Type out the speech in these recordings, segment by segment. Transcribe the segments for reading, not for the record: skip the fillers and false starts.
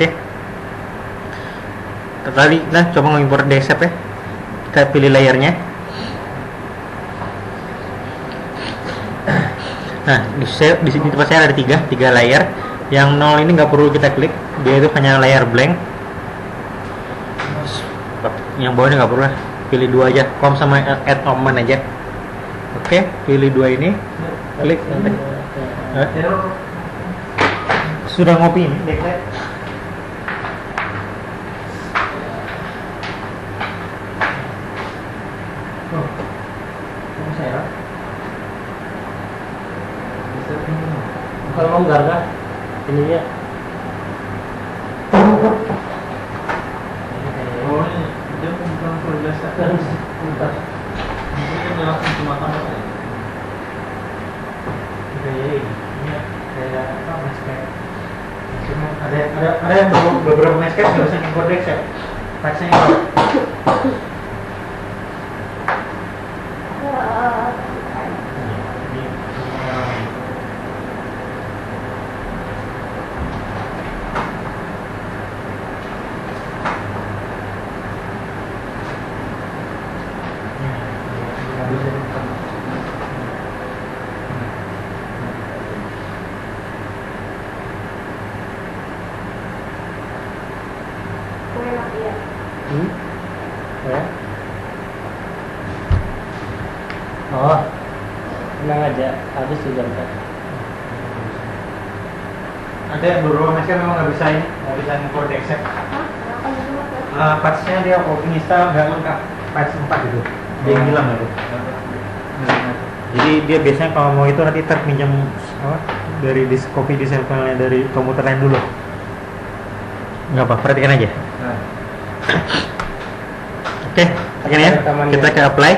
Oke. Tadi lah coba mengimport desktop ya. Kita pilih layernya. Nah, di sini tempat saya ada tiga layer. Yang 0 ini nggak perlu kita klik, dia itu hanya layar blank. Yang bawahnya nggak perlu lah, pilih 2 aja, com sama add omen aja. Oke, pilih 2 ini, klik nanti. Sudah ngopi ini, dek. Kalau longgar kan ininya Oh ini dia bukan full biasa kan entar ini kan langsung cuma tambah ya Kayak apa Netscape? Cuma ada yang beberapa Netscape nggak bisa import desktop. Patchnya import. ya. Oh, tenang aja, habis juga kan. Ada beberapa Netscape memang nggak bisa import desktop. Patchnya dia open install nggak lengkap, patch 4 gitu. Dia hilang gitu. Jadi dia biasanya kalau mau itu nanti terpinjam dari copy di sampelnya dari komputer lain dulu. Nggak apa, perhatikan aja. Oke, begini ya. Kita ke apply.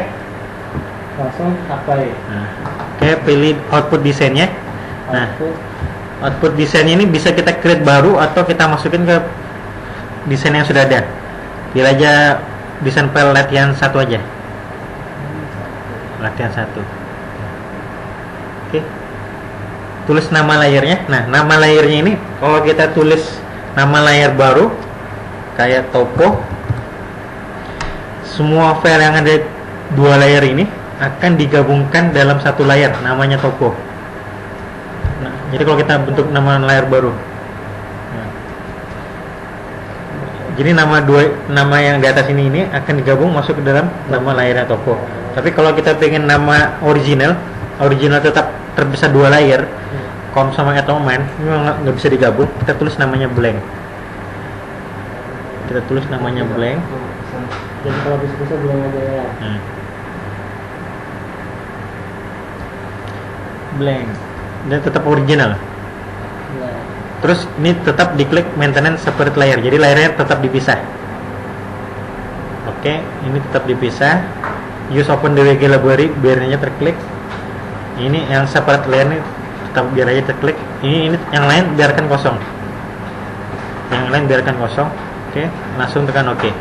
Langsung apply. Nah, oke, pilih output desainnya. Nah, output desain ini bisa kita create baru atau kita masukin ke desain yang sudah ada. Pilih aja desain file latihan 1 aja. Latihan 1. Oke. Tulis nama layernya. Nah, nama layernya ini kalau kita tulis nama layar baru kayak topo, semua file yang ada 2 layar ini akan digabungkan dalam 1 layar, namanya topo. Nah, jadi kalau kita bentuk nama layar baru, nah, jadi nama yang di atas ini akan digabung masuk ke dalam nama layarnya topo. Tapi kalau kita pengen nama original tetap terpisah 2 layar, com sama atoman ini nggak bisa digabung, kita tulis namanya blank. Jadi kalau bisa bilang aja ya. Blank. Dan tetap original. Ya. Terus ini tetap diklik maintenance separate layer. Jadi layarnya tetap dipisah. Oke, ini tetap dipisah. Use open DWG library biarnya terklik. Ini yang separate layer ini tetap biar aja terklik. Ini yang lain biarkan kosong. Oke, langsung tekan OK.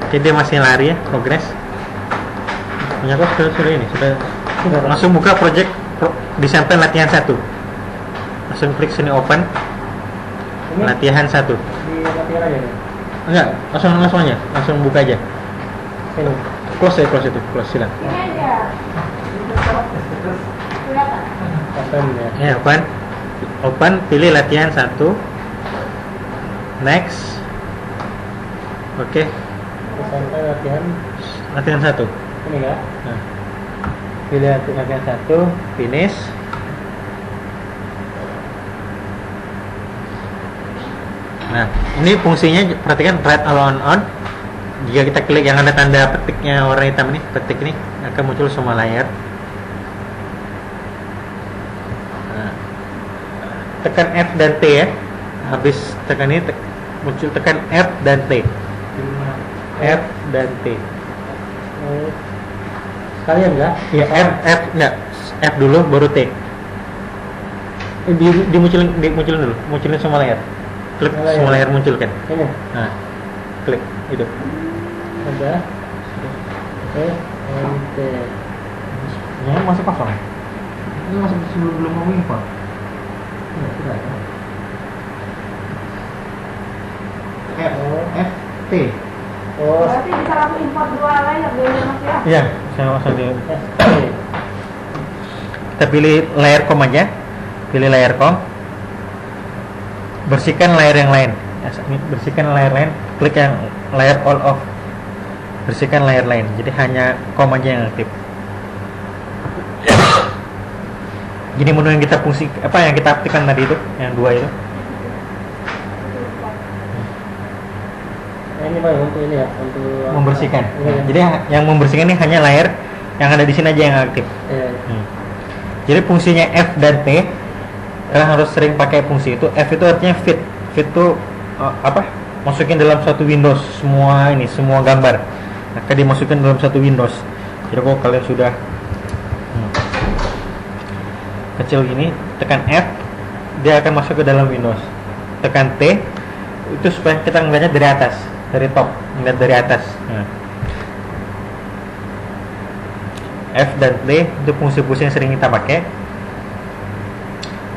Oke, dia masih lari ya, progress. Punya kok sudah ini, sudah langsung buka project di sampel latihan 1. Langsung klik sini open. Ini Latihan 1. di latihan aja nih. Enggak, langsung aja, langsung buka aja. Ini. Close silakan. Ini aja. Berapa? Open ya. Ya, open, pilih latihan 1. Next. Oke, Sampai latihan 1. ini enggak? Nah, pilih latihan 1, finish. Nah, ini fungsinya perhatikan write all on. Jika kita klik yang ada tanda petiknya warna hitam ini, petik ini akan muncul semua layar. Nah, tekan F dan T ya. Habis tekan ini muncul tekan F dan T. F dan T. Sekalian enggak? Ya, F enggak. F dulu baru T. Dimunculin dulu, munculin semua layar. Klik semua layar munculkan. Ini. Nah, klik itu. Ada. Oke. Ente. Ini masih kosong. Ini masih belum mau impor. Ya, sudah. F T. Oh, Berarti bisa langsung import 2 layer dulu ya Mas ya? Iya, saya langsung di. ST. Kita pilih layer com aja. Pilih layer com. Bersihkan layer yang lain. Bersihkan layer lain. Klik yang layer all off. Bersihkan layer lain. Jadi hanya com aja yang aktif. Gini menu yang kita fungsi apa yang kita aktifkan tadi itu, yang 2 itu. Ini Pak untuk ini ya, untuk Membersihkan. Iya. Jadi yang membersihkan ini hanya layer yang ada di sini aja yang aktif. Iya. Jadi fungsinya F dan T, kalian harus sering pakai fungsi itu. F itu artinya fit. Fit itu apa? Masukin dalam satu Windows semua gambar. Maka dimasukin dalam satu Windows. Jadi kalau kalian sudah kecil gini, tekan F, dia akan masuk ke dalam Windows. Tekan T, itu supaya kita ngeliatnya dari atas, dari top, ngeliat dari atas. F dan T itu fungsi-fungsi yang sering kita pakai.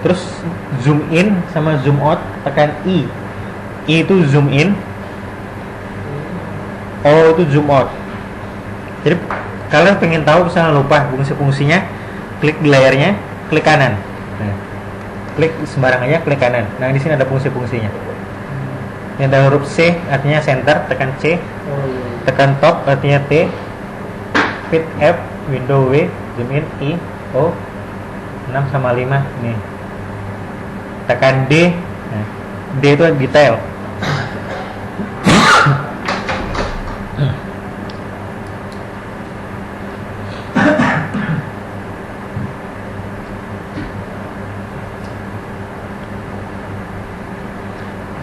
Terus zoom in sama zoom out, tekan I. I itu zoom in, O itu zoom out. Jadi kalian pengen tahu misalnya lupa fungsi-fungsinya, klik di layarnya, klik kanan. Klik sembarang aja, klik kanan. Nah di sini ada fungsi-fungsinya. Yang ada huruf C artinya center, tekan C. Oh iya. Tekan top artinya T. Fit F, window W, zoom in I, O, 6 sama 5 nih. Tekan D. Nah, D itu detail.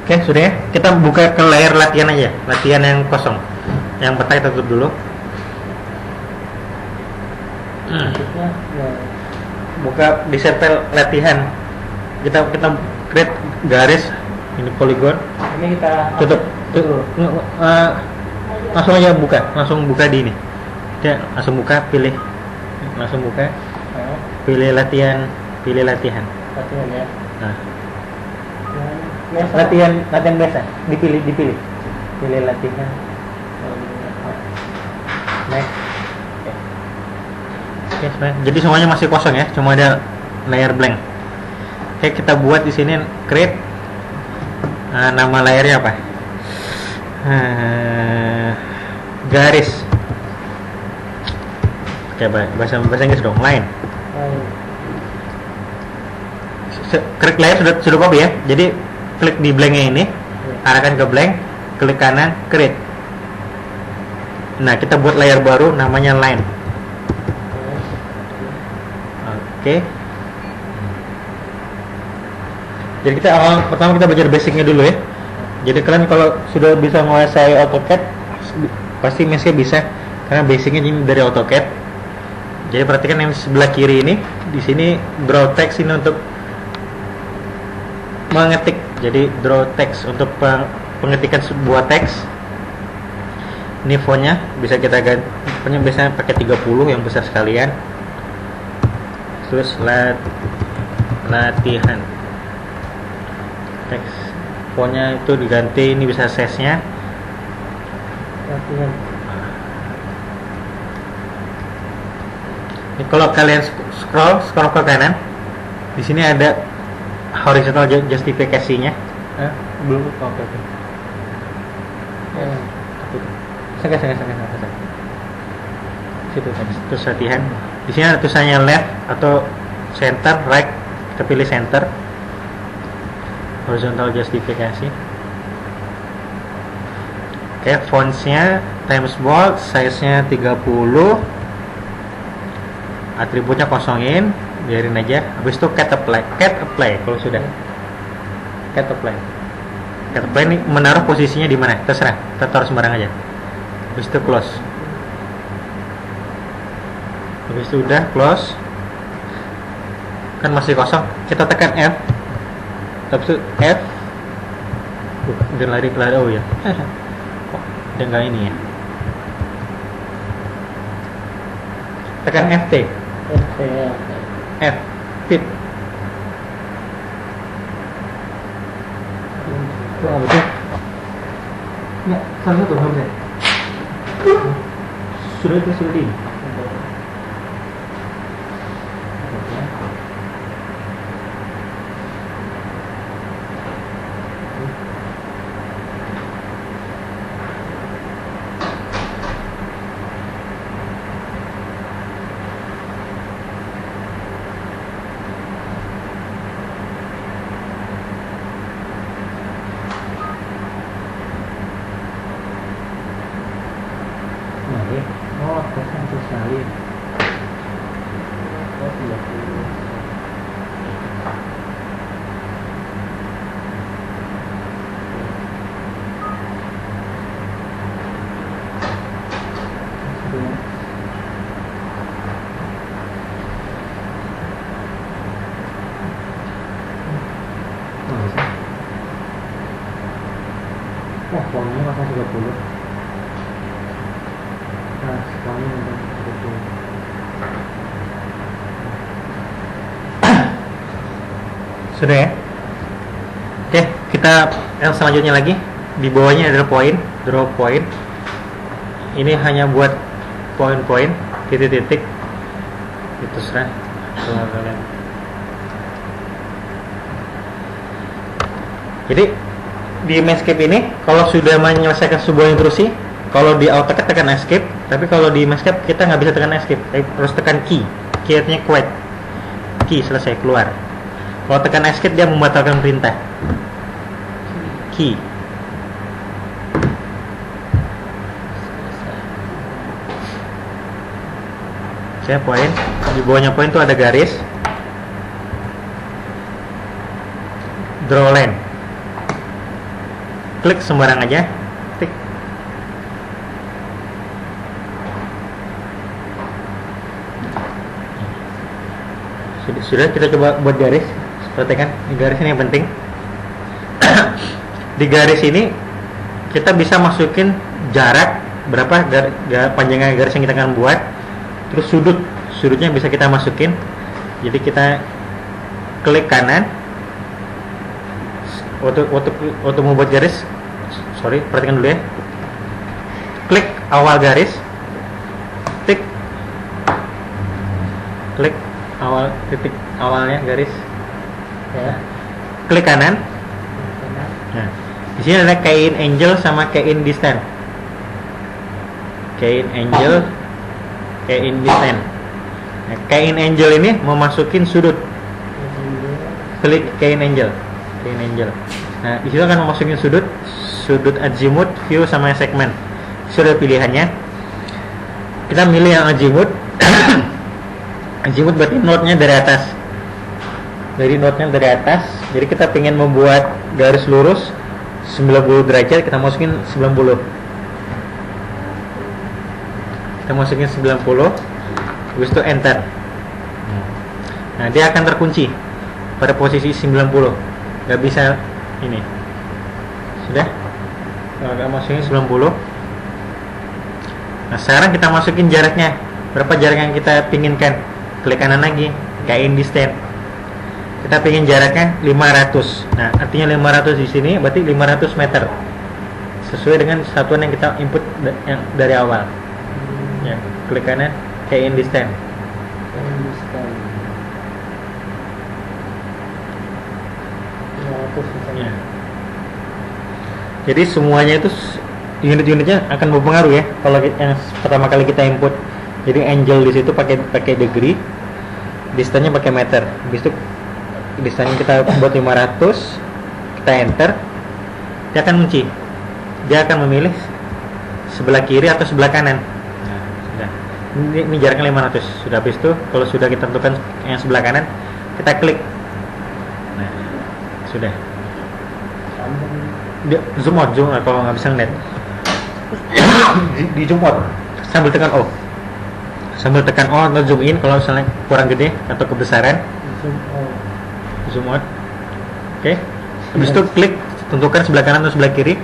Oke, sudah ya. Kita buka ke layar latihan aja. Latihan yang kosong. Yang peta kita tutup dulu. Maksudnya, ya. Buka di setel latihan. Kita create garis ini poligon. Ini kita Tutup. Langsung aja buka. Langsung buka di ini. Dia langsung buka, pilih. Langsung buka. Pilih latihan. Pilih latihan. latihan ya. Nah, Nah, latihan biasa. Dipilih. Pilih latihan. Next. Oke, jadi semuanya masih kosong ya, cuma ada layer blank. Oke, kita buat di sini create. Nama layarnya apa? Garis. Oke, bahasa Inggris dong, line. Klik layar sudah copy ya. Jadi klik di blanknya ini, arahkan ke blank, klik kanan, create. Nah, kita buat layar baru namanya line. Oke. Jadi kita pertama kita belajar basicnya dulu ya. Jadi kalian kalau sudah bisa menguasai AutoCAD pasti Mesnya bisa, karena basicnya ini dari AutoCAD. Jadi perhatikan yang sebelah kiri ini, di sini draw text ini untuk mengetik. Jadi draw text untuk pengetikan sebuah teks. Ini fontnya bisa kita ganti, fontnya biasanya pakai 30 yang besar sekalian. Terus latihan teks, fontnya itu diganti, ini bisa size-nya. latihan. Ini kalau kalian scroll ke kanan, di sini ada horizontal justifikasinya. Belum. Oke. Saya. Situ terus latihan. Di sini ada tulisannya left atau center, right. Kita pilih center. Horizontal justifikasi. Oke, fontsnya times bold, size-nya 30. Atributnya kosongin, biarin aja. Habis itu cat apply kalau sudah. Cat apply ini menaruh posisinya di mana? Terserah, kita taruh sembarang aja. Habis itu close. Habis itu udah close. Kan masih kosong, kita tekan F. Habis itu F. Udah lari oh ya. Kok udah nggak ini ya? tekan FT. FT ya. F, fit. Itu apa tuh? Ya, salah satu harusnya. Sudah itu sudah di. Oh, kosong sekali. Oh, 30. Oh, poinnya masih 30. Nah, poinnya udah 30. Sudah ya? Oke, kita yang selanjutnya lagi. Di bawahnya adalah poin, draw point. Ini hanya buat poin-poin, titik-titik. Itu serah kalau kalian. Jadi di Medscape ini kalau sudah menyelesaikan sebuah intrusi, kalau di AutoCAD tekan escape, tapi kalau di Medscape kita nggak bisa tekan escape, harus tekan key. Key artinya quit. Key selesai keluar. Kalau tekan escape dia membatalkan perintah. Key. Saya poin. Di bawahnya poin itu ada garis. Draw line. Klik sembarang aja. Tik. Sudah kita coba buat garis. Perhatikan, di garis ini yang penting. Di garis ini kita bisa masukin jarak berapa panjangnya garis yang kita akan buat. Terus sudutnya bisa kita masukin. Jadi kita klik kanan. Waktu membuat garis, perhatikan dulu ya. Klik awal garis, tik, klik awal titik awalnya garis, Ya. klik kanan. Nah, di sini ada key in angle sama key in distance. Key in angle, key in distance. Nah, key in angle ini mau masukin sudut. Klik key in angle. Nah, di situ akan memasukin sudut azimuth, view sama segmen. Sudah pilihannya. Kita milih yang azimuth. Azimuth berarti node-nya dari atas. Jadi kita pengen membuat garis lurus 90 derajat, kita masukin 90. Kita masukin 90. Habis itu enter. Nah, dia akan terkunci pada posisi 90. Nggak bisa ini. Sudah? Kalau nggak masukin 90. Nah, sekarang kita masukin jaraknya. Berapa jarak yang kita pinginkan? Klik kanan lagi, kayak in distance. Kita pingin jaraknya 500. Nah, artinya 500 di sini berarti 500 meter. Sesuai dengan satuan yang kita input yang dari awal. Ya, klik kanan, kayak in distance. Ya. Jadi semuanya itu unit-unitnya akan berpengaruh ya. Kalau yang pertama kali kita input, jadi angle di situ pakai degree, distance-nya pakai meter. Habis itu distance kita buat 500, kita enter, dia akan mengunci. Dia akan memilih sebelah kiri atau sebelah kanan. Nah, sudah. Ini jaraknya 500. Sudah, habis itu kalau sudah kita tentukan yang sebelah kanan, kita klik. Nah, sudah. Dia zoom out kalau nggak bisa ngeliat. di zoom out sambil tekan O. Atau zoom in kalau misalnya kurang gede atau kebesaran. Zoom out. Oke. Habis itu klik, tentukan sebelah kanan atau sebelah kiri.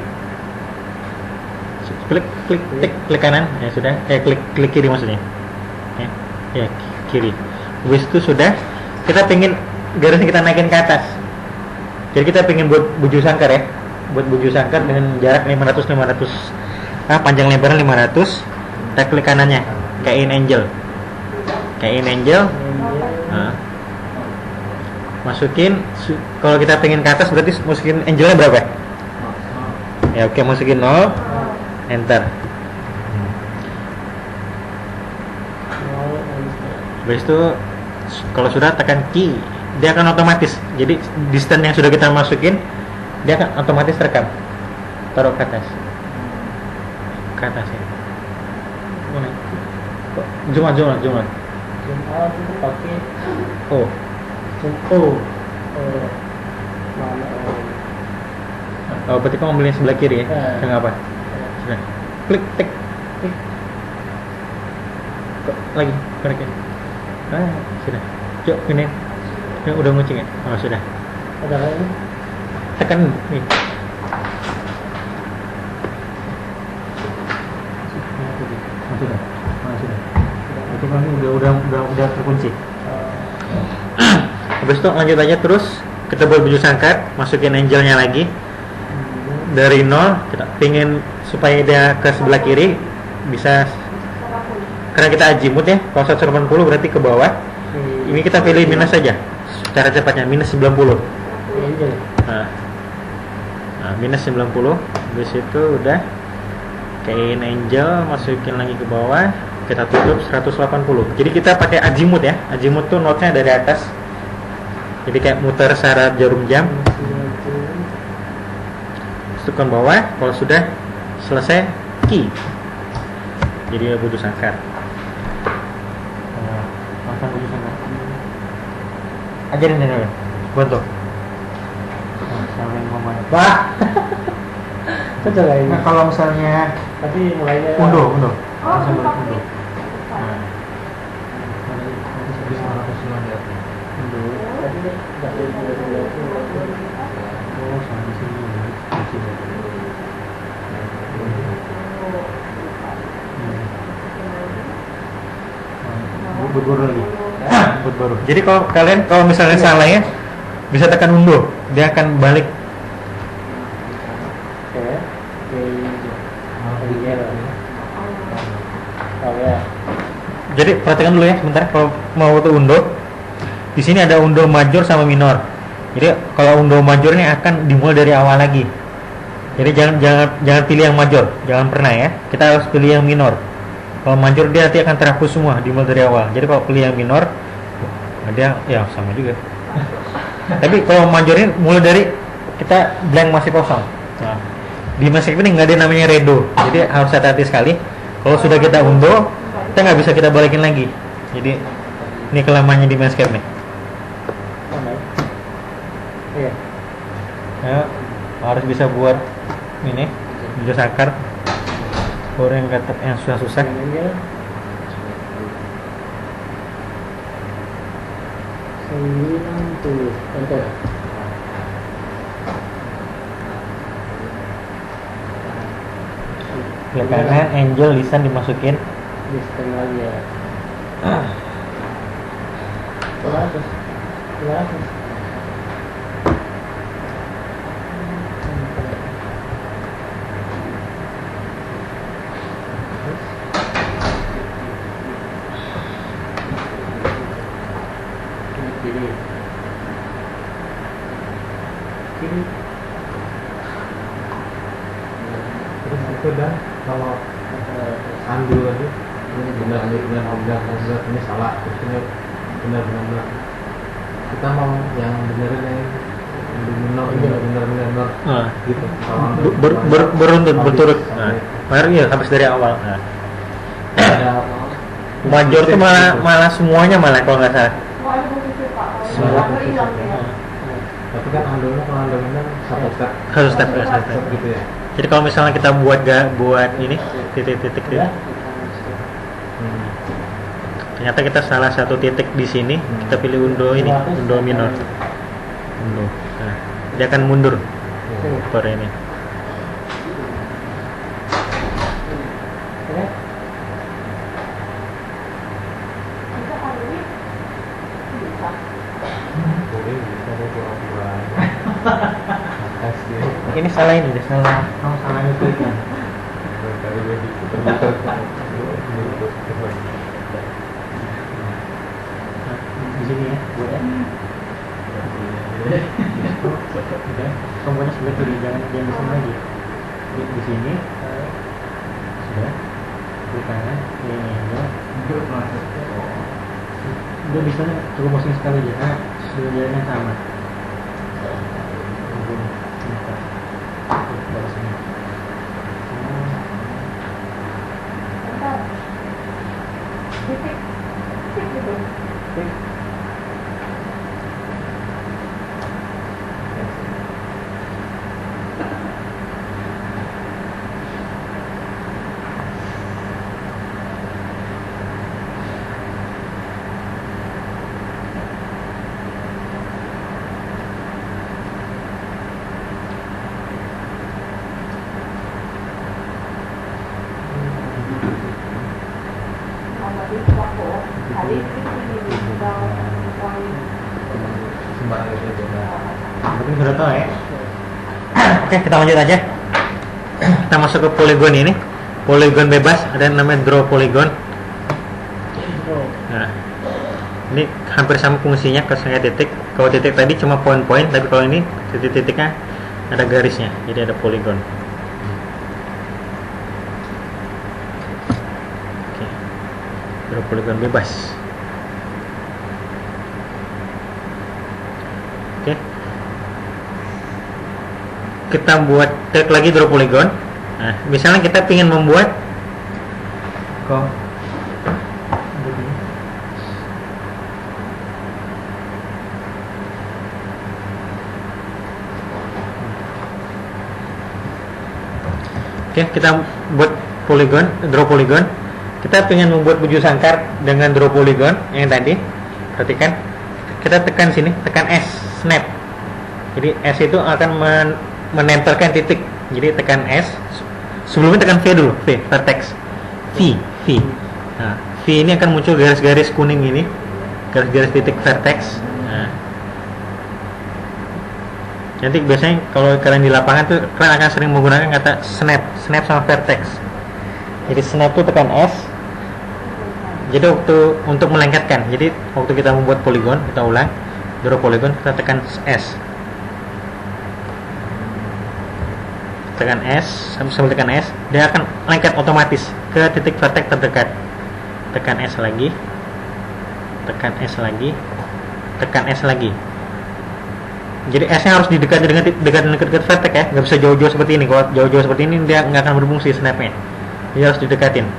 Klik kanan. Ya sudah. Klik kiri maksudnya. Oke. Ya, kiri. Habis itu sudah, kita pengen garisnya kita naikin ke atas. Jadi kita pengen buat buju sangkar ya. Buat buju sangkar dengan jarak 500 panjang lebarnya 500. Kita klik kanannya, kayak in angel. Nah, masukin kalau kita pengen ke atas berarti masukin angelnya berapa? Ya oke, masukin 0, enter. Habis itu kalau sudah tekan key, dia akan otomatis. Jadi distance yang sudah kita masukin, dia akan otomatis rekam. Taruh ke atas. Ke atas ya. Mana? Zoom out. Zoom out itu pakai Oh, zoom mana oh berarti kamu ambil yang sebelah kiri ya? Yang apa? Sudah. Klik, tik. Kok lagi, balik ya. Sudah. Yuk, ini. Ini udah ngucing ya? Oh, sudah. ada lagi? Tekan nih. Sudah. Itu kan udah terkunci. Habis itu lanjut aja terus kita buat baju sangkar, masukin angelnya lagi dari 0. Kita pingin supaya dia ke sebelah kiri bisa, karena kita azimut ya. Kalau 180 berarti ke bawah. Ini kita pilih minus saja. Cara cepatnya minus 90. Angel. Nah, minus 90. Habis itu udah kain angel, masukin lagi ke bawah, kita tutup 180. Jadi kita pakai azimut ya. Azimut tuh notnya dari atas. Jadi kayak muter syarat jarum jam. Tekan bawah. Kalau sudah selesai, key. Jadi butuh sangkar. Pasang butuh sangkar. Ajarin dulu. Bantu. Saling ngomong. Wah. Coba lagi. Nah, kalau misalnya Tapi mulainya undo. Oh, Langsung sumpah undo. sih. Nah, undo. Tadi nggak ada Oh, sampai sini. Di sini. Buat baru lagi. Buat baru. Jadi kalau misalnya salah ya, bisa tekan undo, dia akan balik. Oh ya. Jadi perhatikan dulu ya sebentar, kalau mau tuh undo. Di sini ada undo major sama minor. Jadi kalau undo major ini akan dimulai dari awal lagi. Jadi jangan pilih yang major, jangan pernah ya. Kita harus pilih yang minor. Kalau major dia nanti akan terhapus semua dimulai dari awal. Jadi kalau pilih yang minor, dia ya sama juga. Tapi kalau major ini mulai dari kita blank masih kosong. Nah, di Mask ini nggak ada namanya redo. Jadi harus hati-hati sekali. Kalau sudah kita undo, kita nggak bisa kita balikin lagi. Jadi ini kelemahannya di Mask nih. Mana? Iya. Ya, harus bisa buat ini video sakar. Orang yang susah-susah. Angel. 90. Enter. Ya kanan angel lisan dimasukin. Di setengah ya. 100. Kiri. Terus itu dan kalau undo lagi ini benar ini salah, terus ini benar kita mau yang benerin yang benar gitu. Kalau undo Beruntun berturut. Nah, baru ya habis dari awal. Nah. ada Major tuh malah semuanya malah kalau nggak salah. Soalnya posisi Pak. Semua Kalau hilang ya. tapi kan undo-nya kalau undo satu step Satu step ya, satu step. gitu ya. Jadi kalau misalnya kita buat ini titik-titik Ya. ternyata kita salah satu titik di sini, kita pilih undo ini, undo minor. Undo. Nah, dia akan mundur per ini. Oke. Itu boleh bisa deh pura-pura kasih Ini salah ini, deh, salah. Oh, salah itu kan. tadi gue diputer-puter Di sini ya, buat ya. Udah, komponen sebelah kiri, jangan di sini lagi. Di sini, sudah. Di kanan, ini aja. Udah bisa cukup posisi sekali aja, karena sudah jalannya sama. Bentar. Titik. Titik gitu. sembarang itu aja. Mungkin sudah tahu ya. Oke, kita lanjut aja. Kita masuk ke poligon ini. Poligon bebas, ada yang namanya draw polygon. Nah, ini hampir sama fungsinya ke titik. Kalau titik tadi cuma poin-poin, tapi kalau ini titik-titiknya ada garisnya, jadi ada poligon. Oke, draw poligon bebas. Oke, kita buat klik lagi draw polygon. Nah, misalnya kita ingin membuat kok oke, kita buat polygon, draw polygon. Kita ingin membuat bujur sangkar dengan draw polygon yang tadi. Perhatikan, kita tekan sini, tekan S, snap. Jadi S itu akan menempelkan titik. Jadi tekan S. Sebelumnya tekan V dulu, V, vertex. V. Nah, V ini akan muncul garis-garis kuning ini, garis-garis titik vertex. Nah, nanti biasanya kalau kalian di lapangan tuh kalian akan sering menggunakan kata snap sama vertex. Jadi snap tuh tekan S. Jadi waktu untuk melengketkan. Jadi waktu kita membuat poligon, kita ulang draw polygon, kita tekan S. Tekan S, sambil tekan S, dia akan lengket otomatis ke titik vertex terdekat. Tekan S lagi, tekan S lagi, tekan S lagi. Jadi S-nya harus didekati dengan dekat vertex ya, nggak bisa jauh-jauh seperti ini. Kalau jauh-jauh seperti ini dia nggak akan berfungsi snapnya. Dia harus didekatin.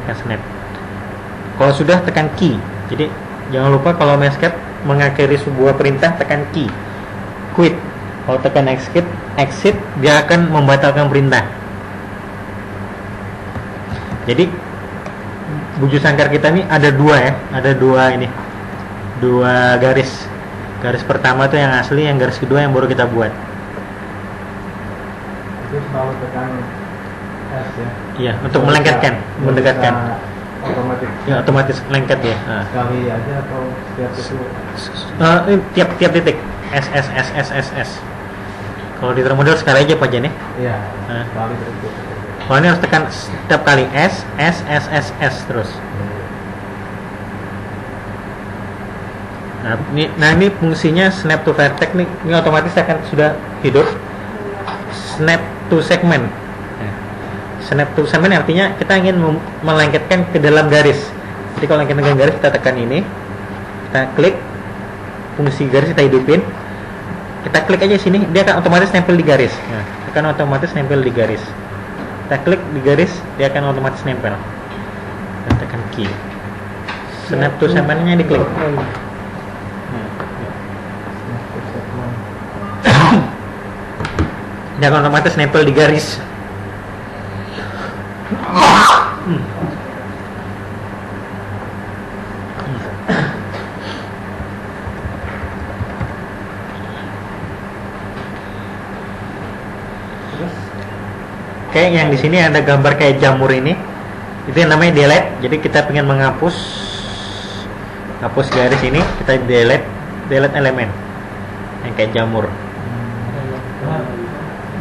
Tekan snap. Kalau sudah tekan key. Jadi jangan lupa kalau escape mengakhiri sebuah perintah tekan key. Quit. Kalau tekan exit dia akan membatalkan perintah. Jadi bujur sangkar kita ini ada dua ya, ada dua ini, dua garis. Garis pertama itu yang asli, yang garis kedua yang baru kita buat. Itu selalu tekan S ya. Iya, untuk melengketkan, mendekatkan. Otomatis. Ya, otomatis lengket ya. Nah. Sekali aja atau setiap itu? Ini tiap titik S. Kalau di termodel sekali aja Pak Jan ya. Iya. Nah. Sekali berikut. Kalau ini harus tekan setiap kali S terus. Nah ini fungsinya snap to vertex nih. Ini otomatis akan sudah hidup. Snap to segment. Snap to segment artinya kita ingin melengketkan ke dalam garis. Jadi kalau lengket dengan garis kita tekan ini, kita klik, fungsi garis kita hidupin, kita klik aja sini, dia akan otomatis nempel di garis. Nah, akan otomatis nempel di garis. Kita klik di garis, dia akan otomatis nempel. Kita tekan key. Snap to segmentnya diklik. Dia akan otomatis nempel di garis. Oke, yang di sini ada gambar kayak jamur ini. Itu yang namanya delete. Jadi kita pengen menghapus hapus garis ini, kita delete elemen yang kayak jamur.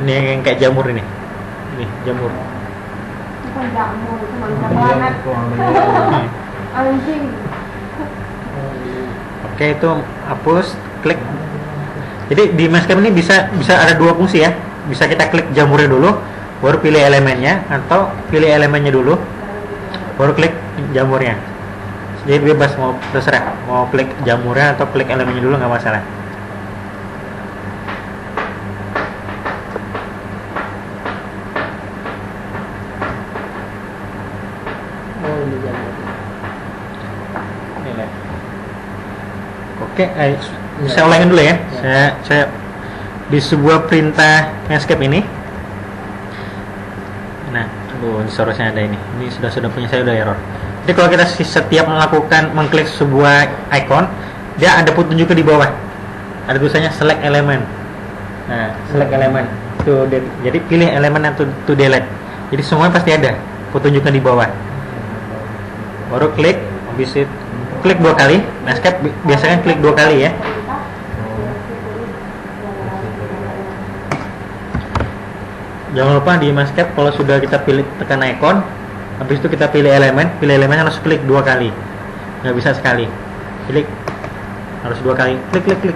Ini yang kayak jamur ini jamur. Bukan jamur, cuma Kemudian banget. itu ambilnya Anjing. Oke, itu hapus, klik. Jadi di Maskep ini bisa ada dua fungsi ya. Bisa kita klik jamurnya dulu, baru pilih elemennya, atau pilih elemennya dulu, baru klik jamurnya. Jadi bebas, mau terserah, mau klik jamurnya atau klik elemennya dulu, nggak masalah. Oh, ini jamur. Ini, oke, saya ulangin dulu ya. Saya di sebuah perintah Netscape ini. Nah, aduh, seharusnya ada ini. Ini sudah punya saya udah error. Jadi kalau kita setiap mengklik sebuah icon, dia ada petunjuknya di bawah. Ada tulisannya select element. Nah, select element jadi pilih elemen yang to delete. Jadi semuanya pasti ada petunjuknya di bawah. Baru klik, habis itu klik 2 kali. Netscape biasanya klik 2 kali ya. Jangan lupa di Maskep kalau sudah kita pilih tekan icon, habis itu kita pilih elemen harus klik 2 kali, nggak bisa sekali. Klik harus 2 kali, klik.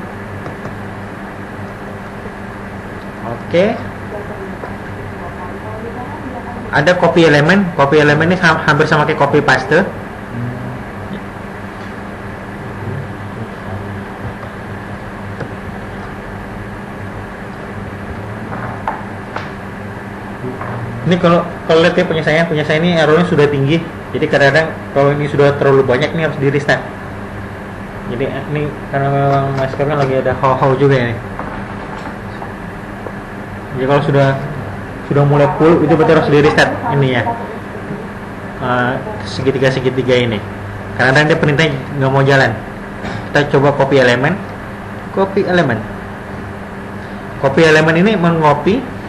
Oke. Ada copy elemen ini hampir sama kayak copy paste. Ini kalau lihat ya punya saya ini errornya sudah tinggi. Jadi kadang-kadang kalau ini sudah terlalu banyak ini harus di restart. Jadi ini karena memang Maskep kan lagi ada how juga ya. Jadi kalau sudah mulai full itu berarti harus di restart ini ya. Segitiga ini. Kadang-kadang dia perintahnya nggak mau jalan. Kita coba copy elemen. Copy elemen ini mengcopy.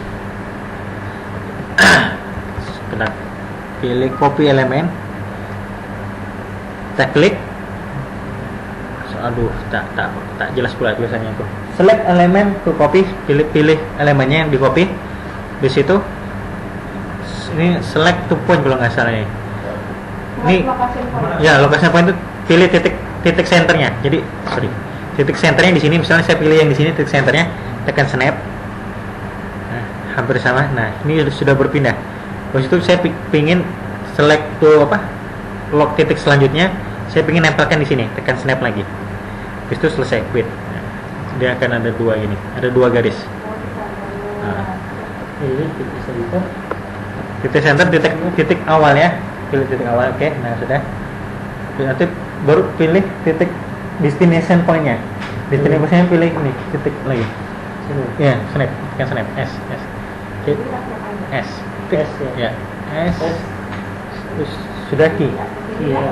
Pilih copy elemen, kita klik. Aduh, tak jelas pula tulisannya itu. Select elemen to copy, pilih elemennya yang di copy. Di situ ini select to point kalau nggak salah ini. Ini ya lokasi point itu pilih titik centernya. Jadi titik centernya di sini. Misalnya saya pilih yang di sini titik centernya, tekan snap. Nah, hampir sama. Nah, ini sudah berpindah. Terus itu saya pingin select to lock titik selanjutnya, saya pingin nempelkan di sini, tekan snap lagi. Terus itu selesai, quit. Nah, dia akan ada 2 gini, ada 2 garis. Nah, Ini titik center. titik center titik awal ya, pilih titik awal, oke. Nah sudah. Nanti baru pilih titik destination pointnya. Destination pointnya pilih ini titik lagi. Sini. Ya, snap, tekan snap, S. Oke. S. S ya. S. Terus sudah key. Iya.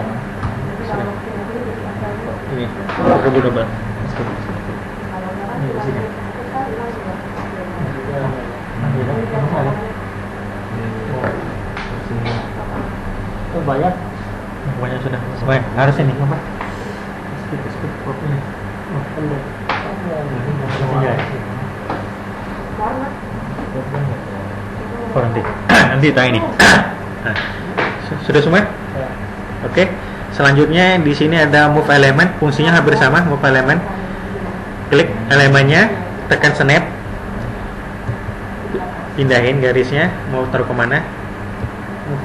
Ini double. Ini di sini. Oh, banyak. Banyak sudah. Baik, harus ini apa? Skip kopinya. Oh, benar. Iya. Oh, nanti tak ini. Nah, sudah semua? Ya. Oke. Selanjutnya di sini ada move element, fungsinya hampir sama, move element. Klik elemennya, tekan snap. Pindahin garisnya, mau taruh kemana?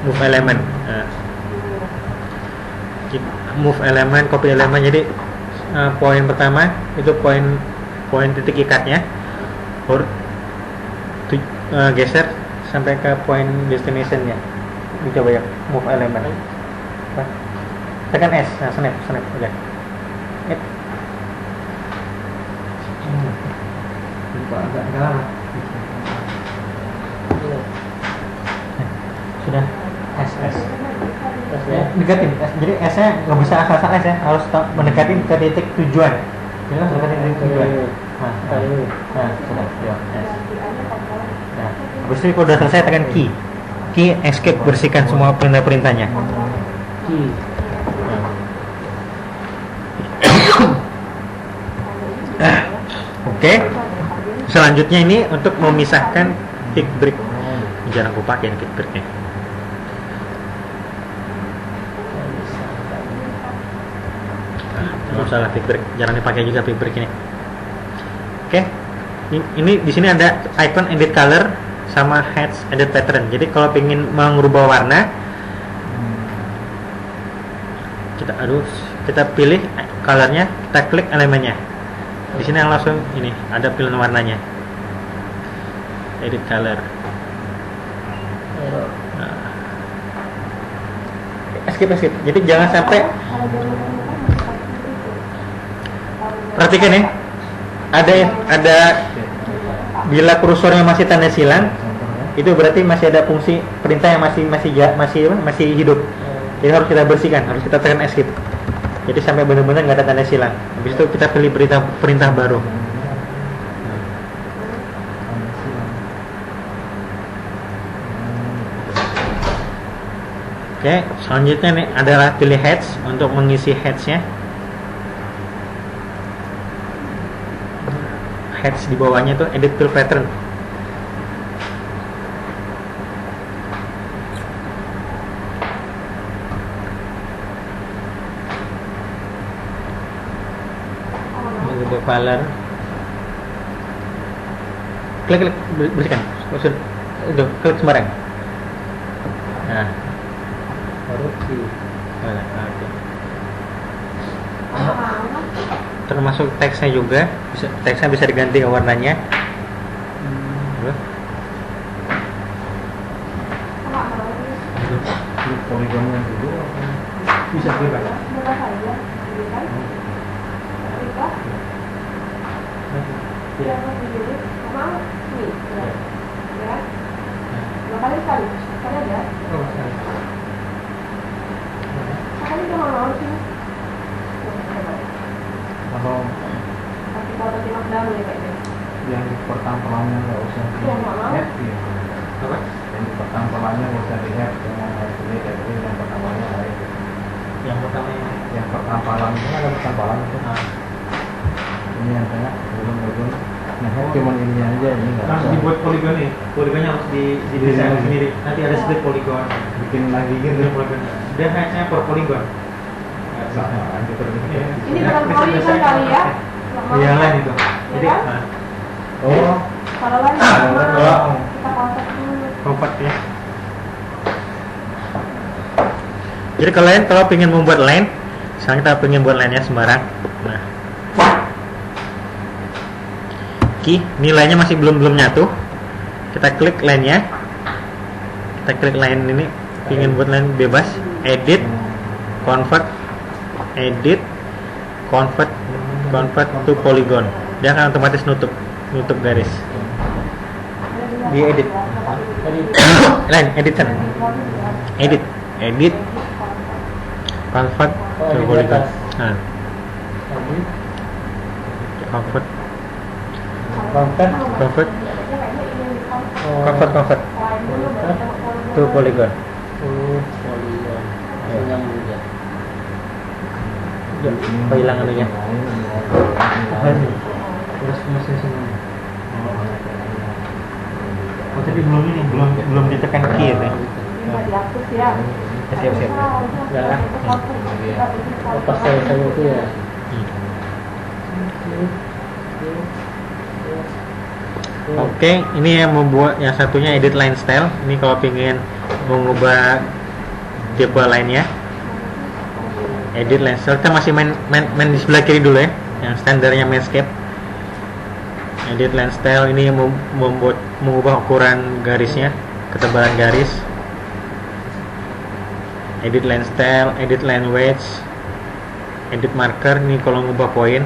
Move element. Nah. Move element, copy element. Jadi poin pertama itu poin titik ikatnya. Baru geser sampai ke point destinationnya. Coba ya, move element. Tekan S, nah snap udah. Agak lama. Ini. Sudah S. Terus ya. Dekatin S. Jadi S nya nggak bisa asal-asal S ya, harus mendekatin ke titik tujuan. Jelas mendekatin ke titik tujuan. Nah, sudah, ya S. Nah, habis itu kalau udah selesai tekan key escape, bersihkan semua perintah-perintahnya. Key. Oke. Selanjutnya ini untuk memisahkan kick brake. Jarang aku pakai kick brake-nya. Nggak usah lah kick brake, jarang dipakai juga kick brake ini. Oke. Ini di sini ada icon edit color sama heads edit pattern. Jadi kalau ingin mengubah warna, kita pilih colornya, kita klik elemennya. Di sini langsung ini ada pilihan warnanya. Edit color. Skip. Jadi jangan sampai, perhatikan ya. Ada bila kursornya masih tanda silang, itu berarti masih ada fungsi perintah yang masih hidup. Jadi harus kita bersihkan, harus kita tekan escape. Jadi sampai benar-benar nggak ada tanda silang. Habis itu kita pilih perintah baru. Oke, selanjutnya nih adalah pilih heads untuk mengisi headsnya. Heads di bawahnya itu edit fill pattern. Ini color. Klik bersihkan. Udah klik sembarang. Nah, baru di oke. Termasuk teksnya juga, teksnya bisa diganti ke warnanya. Poligonnya dulu bisa bebas. Kalau yang di pertampelannya nggak usah dilihat, Apa? yang di pertampelannya nggak usah dilihat, yang pertamanya lain. Yang pertama Yang pertampalan itu ada pertampalan itu. Ini yang tengah belum. Nah, cuman ini aja, ini nggak harus usah. dibuat poligon nih. Poligonnya harus didesain sendiri. Nanti ada split poligon. Bikin lagi gitu. Poligon. Dan headsnya per poligon. Sama aja terus. Ini bukan poligon kali ya? Iya lain itu. Jadi Ya kan? Oh, Kalau lain kita kontak dulu. convert ya. Jadi kalian kalau pengen membuat line, sekarang kita pengen buat line-nya sembarang. Nah, nilainya masih belum nyatu. Kita klik line-nya. Kita klik line ini, pengen buat line bebas, edit, convert, edit, convert to polygon. Dia akan otomatis nutup garis. Di edit. Line editor. Edit, convert to polygon. Nah, convert to polygon. Kehilangan anunya. Terus mesin semua. Oh, tapi belum ditekan key itu. Bisa dihapus ya. Siap. ya lepas saya itu ya. Oke, ini yang membuat yang satunya edit line style. Ini kalau pengen mengubah tipe line-nya, edit line style. Kita masih main di sebelah kiri dulu ya, yang standarnya Manscape. Edit line style ini mengubah ukuran garisnya, ketebalan garis. Edit line style, edit line wedge, edit marker. Ini kalau mengubah poin,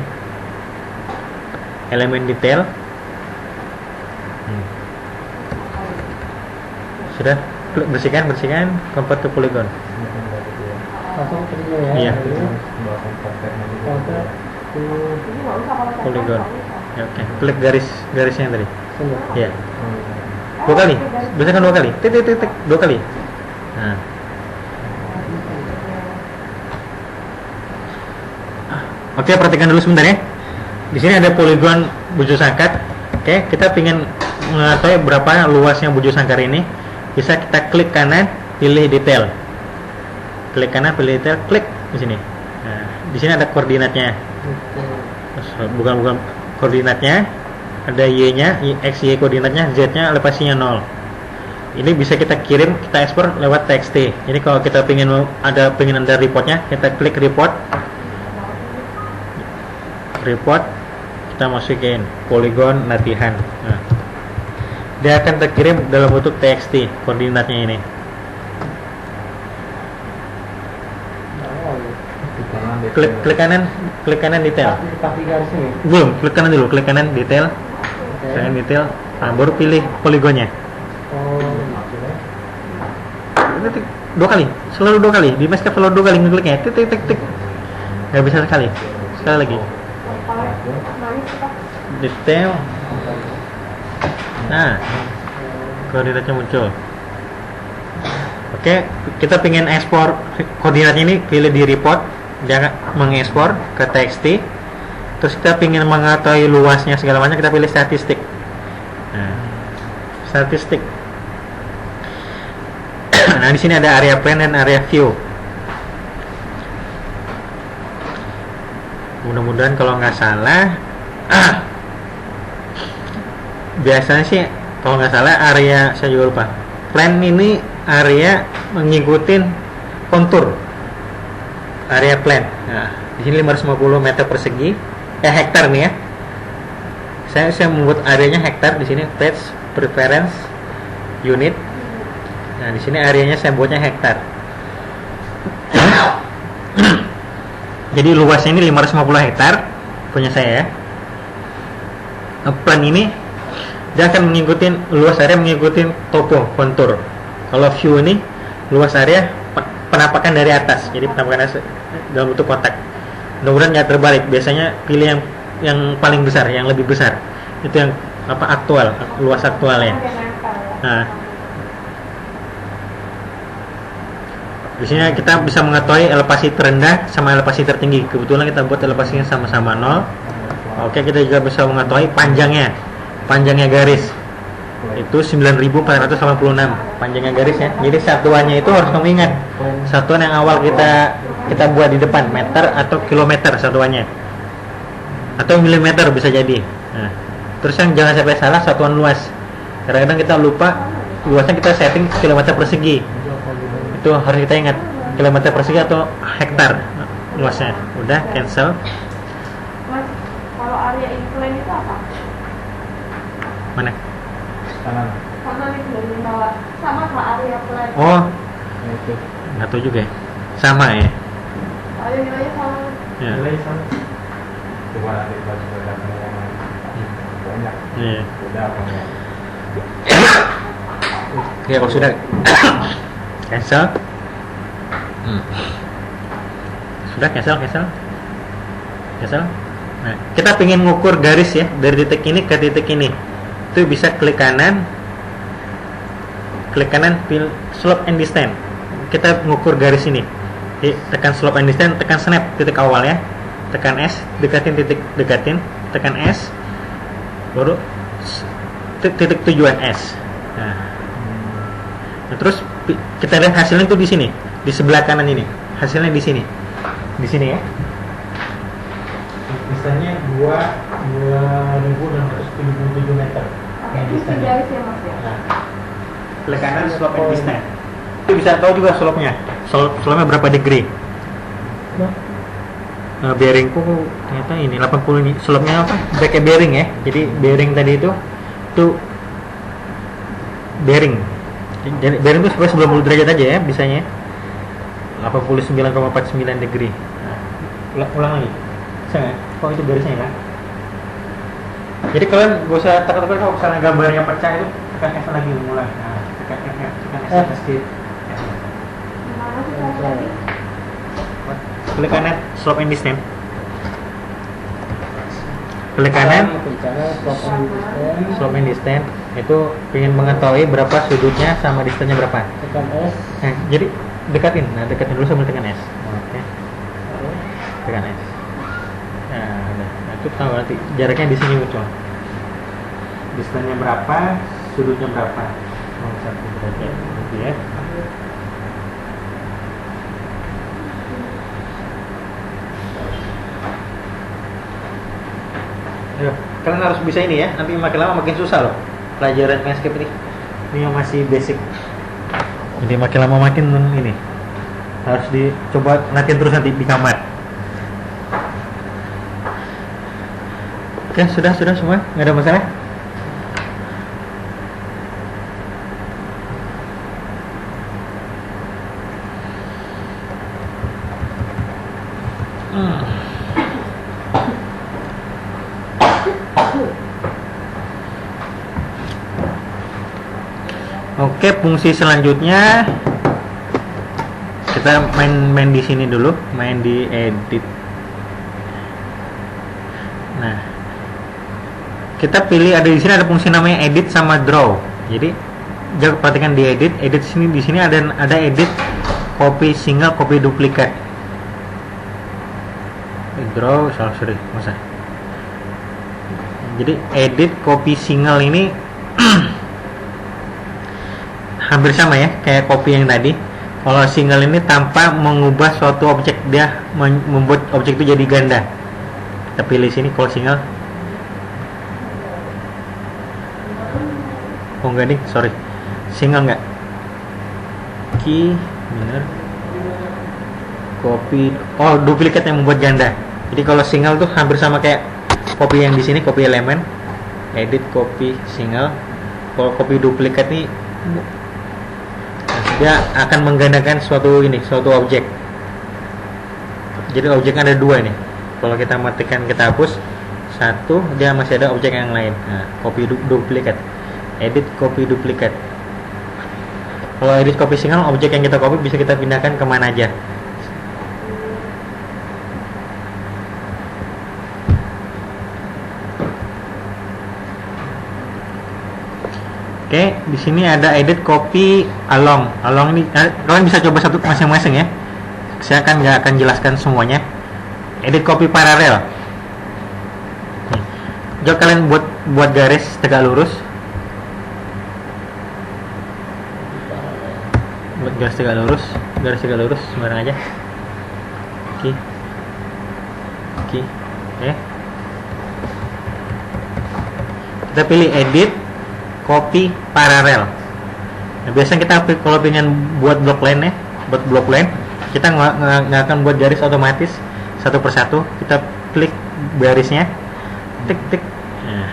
elemen detail. Sudah, bersihkan, convert to polygon. Langsung ke sini ya. Iya. Convert to Ini nggak usah kalau polygon. Ya, oke, klik garisnya tadi. sini. Iya. 2 kali. Bersihkan 2 kali. Titik 2 kali. Nah. Oke, perhatikan dulu sebentar ya. Di sini ada poligon bujur sangkar. Oke, kita ingin mengetahui berapa luasnya bujur sangkar ini. Bisa kita klik kanan, pilih detail. Klik kanan, pilih detail, klik di sini. Nah, di sini ada koordinatnya. Bukan koordinatnya. Ada y-nya, x, y koordinatnya, z-nya elevasinya 0. Ini bisa kita kirim, kita ekspor lewat txt. Jadi kalau kita pengen ada reportnya, kita klik report, kita masukin poligon latihan. Nah, dia akan terkirim dalam bentuk txt koordinatnya ini. Klik kanan detail. Tapi garis ini. Belum, klik kanan dulu, klik kanan detail. Klik kanan detail, nah, baru pilih poligonnya. Oh, Dua kali, selalu 2 kali. Di Mescape selalu 2 kali ngekliknya. Tik. Nggak bisa sekali. Sekali lagi. Detail. Nah, koordinatnya muncul. Oke, kita pengen ekspor koordinatnya ini, pilih di report, dia mengekspor ke txt. Terus kita pengen mengetahui luasnya segala macam, kita pilih statistik. Nah, statistik. Nah, di sini ada area plan dan area view. Mudah-mudahan kalau nggak salah, biasanya sih kalau nggak salah area, saya juga lupa. Plan ini area mengikuti kontur. Area plan. Nah, di sini 550 meter persegi, hektar nih ya. Saya membuat areanya hektar di sini, page preference unit. Nah, di sini areanya saya buatnya hektar. Jadi luasnya ini 550 hektar punya saya ya. Plan ini dia akan mengikuti luas area, mengikuti topo kontur. Kalau view ini luas area penampakan dari atas, jadi penampakan dalam bentuk kotak. Mudah-mudahan nggak terbalik. Biasanya pilih yang paling besar, yang lebih besar. Itu yang aktual, luas aktualnya. Nah, di sini kita bisa mengetahui elevasi terendah sama elevasi tertinggi. Kebetulan kita buat elevasinya sama-sama 0. Oke, kita juga bisa mengetahui panjangnya garis. Itu 9.486 panjangnya garisnya. Jadi satuannya itu harus kamu ingat. Satuan yang awal kita buat di depan, meter atau kilometer satuannya. Atau milimeter bisa jadi. Nah, terus yang jangan sampai salah satuan luas. Kadang-kadang kita lupa luasnya, kita setting kilometer persegi. Itu harus kita ingat, kilometer persegi atau hektar luasnya. Udah, cancel. Mas, kalau area incline itu apa? Mana? Kanan. Kanan itu dari bawah. Sama ke area plan. Oh, Nah, itu. nggak tahu juga ya. Sama ya. Area nilainya sama. Ya. Nilai sama. Coba nanti buat datang yang banyak. Iya. Udah apa ya? Ya, kalau sudah cancel. Sudah cancel. Nah, kita pengen ngukur garis ya, dari titik ini ke titik ini. Itu bisa klik kanan, pilih slope and distance. Kita ngukur garis ini. Jadi, tekan slope and distance, tekan snap titik awal ya. Tekan S, dekatin, tekan S. Baru titik tujuan S. Nah, terus kita lihat hasilnya itu di sini, di sebelah kanan ini. Hasilnya di sini ya. Misalnya 2.677 meter. Oke, itu garis ya Mas ya. Nah, klik kanan slope and distance. Itu bisa tahu juga slope-nya. Slope-nya berapa degree? Bearingku ternyata ini 80 ini. Slope-nya apa? Pakai bearing ya. Jadi bearing tadi itu bearing. Jadi bearing itu sebenarnya 90 derajat aja ya bisanya. 89,49 degree. Nah, ulang lagi. Bisa nggak? Kok itu garisnya kan? Jadi kalian gak usah takut-takut kalau misalnya gambarnya pecah itu tekan F lagi mulai. Nah, tekan F sedikit. Gimana sih tadi? Klik kanan slope and distance. Klik kanan slope and distance. Itu ingin mengetahui berapa sudutnya sama distance-nya berapa. Tekan S. Nah, jadi dekatin dulu sambil tekan S. Oke. Tekan S. Nah, itu tahu nanti jaraknya di sini muncul. Distansinya berapa, sudutnya berapa. 01 derajat gitu ya. Ayo, kalian harus bisa ini ya. Nanti makin lama makin susah loh pelajaran landscape ini. Ini yang masih basic. Jadi makin lama makin ini. Harus dicoba latihan terus nanti di kamar. Oke, sudah semua, nggak ada masalah. Oke, fungsi selanjutnya kita main di sini dulu, main di edit. Nah, kita pilih ada di sini ada fungsi namanya edit sama draw. Jadi jangan perhatikan di edit sini di sini ada edit copy single, copy duplicate. Draw, sorry, masa. Jadi edit copy single ini hampir sama ya kayak copy yang tadi. Kalau single ini tanpa mengubah suatu objek, dia membuat objek itu jadi ganda. Kita pilih sini kalau single. Oh enggak nih, sorry. Single enggak. Key, bener. Copy. Oh, duplikat yang membuat ganda. Jadi kalau single tuh hampir sama kayak copy yang di sini, copy elemen. Edit copy single. Kalau copy duplikat nih dia akan menggandakan suatu objek. Jadi objeknya ada dua nih. Kalau kita matikan, kita hapus satu, dia masih ada objek yang lain. Nah, copy duplikat, edit copy duplikat. Kalau edit copy single, objek yang kita copy bisa kita pindahkan kemana aja. Oke, di sini ada edit copy along. Along ini kalian bisa coba satu masing-masing ya. Saya nggak akan jelaskan semuanya. Edit copy paralel. Coba kalian buat garis tegak lurus. Buat garis tegak lurus sembarang aja. Oke. Oke. Kita pilih edit copy paralel. Nah, biasanya kita kalau pengen buat blok line kita nggak akan buat garis otomatis satu persatu. Kita klik garisnya, tik. Nah,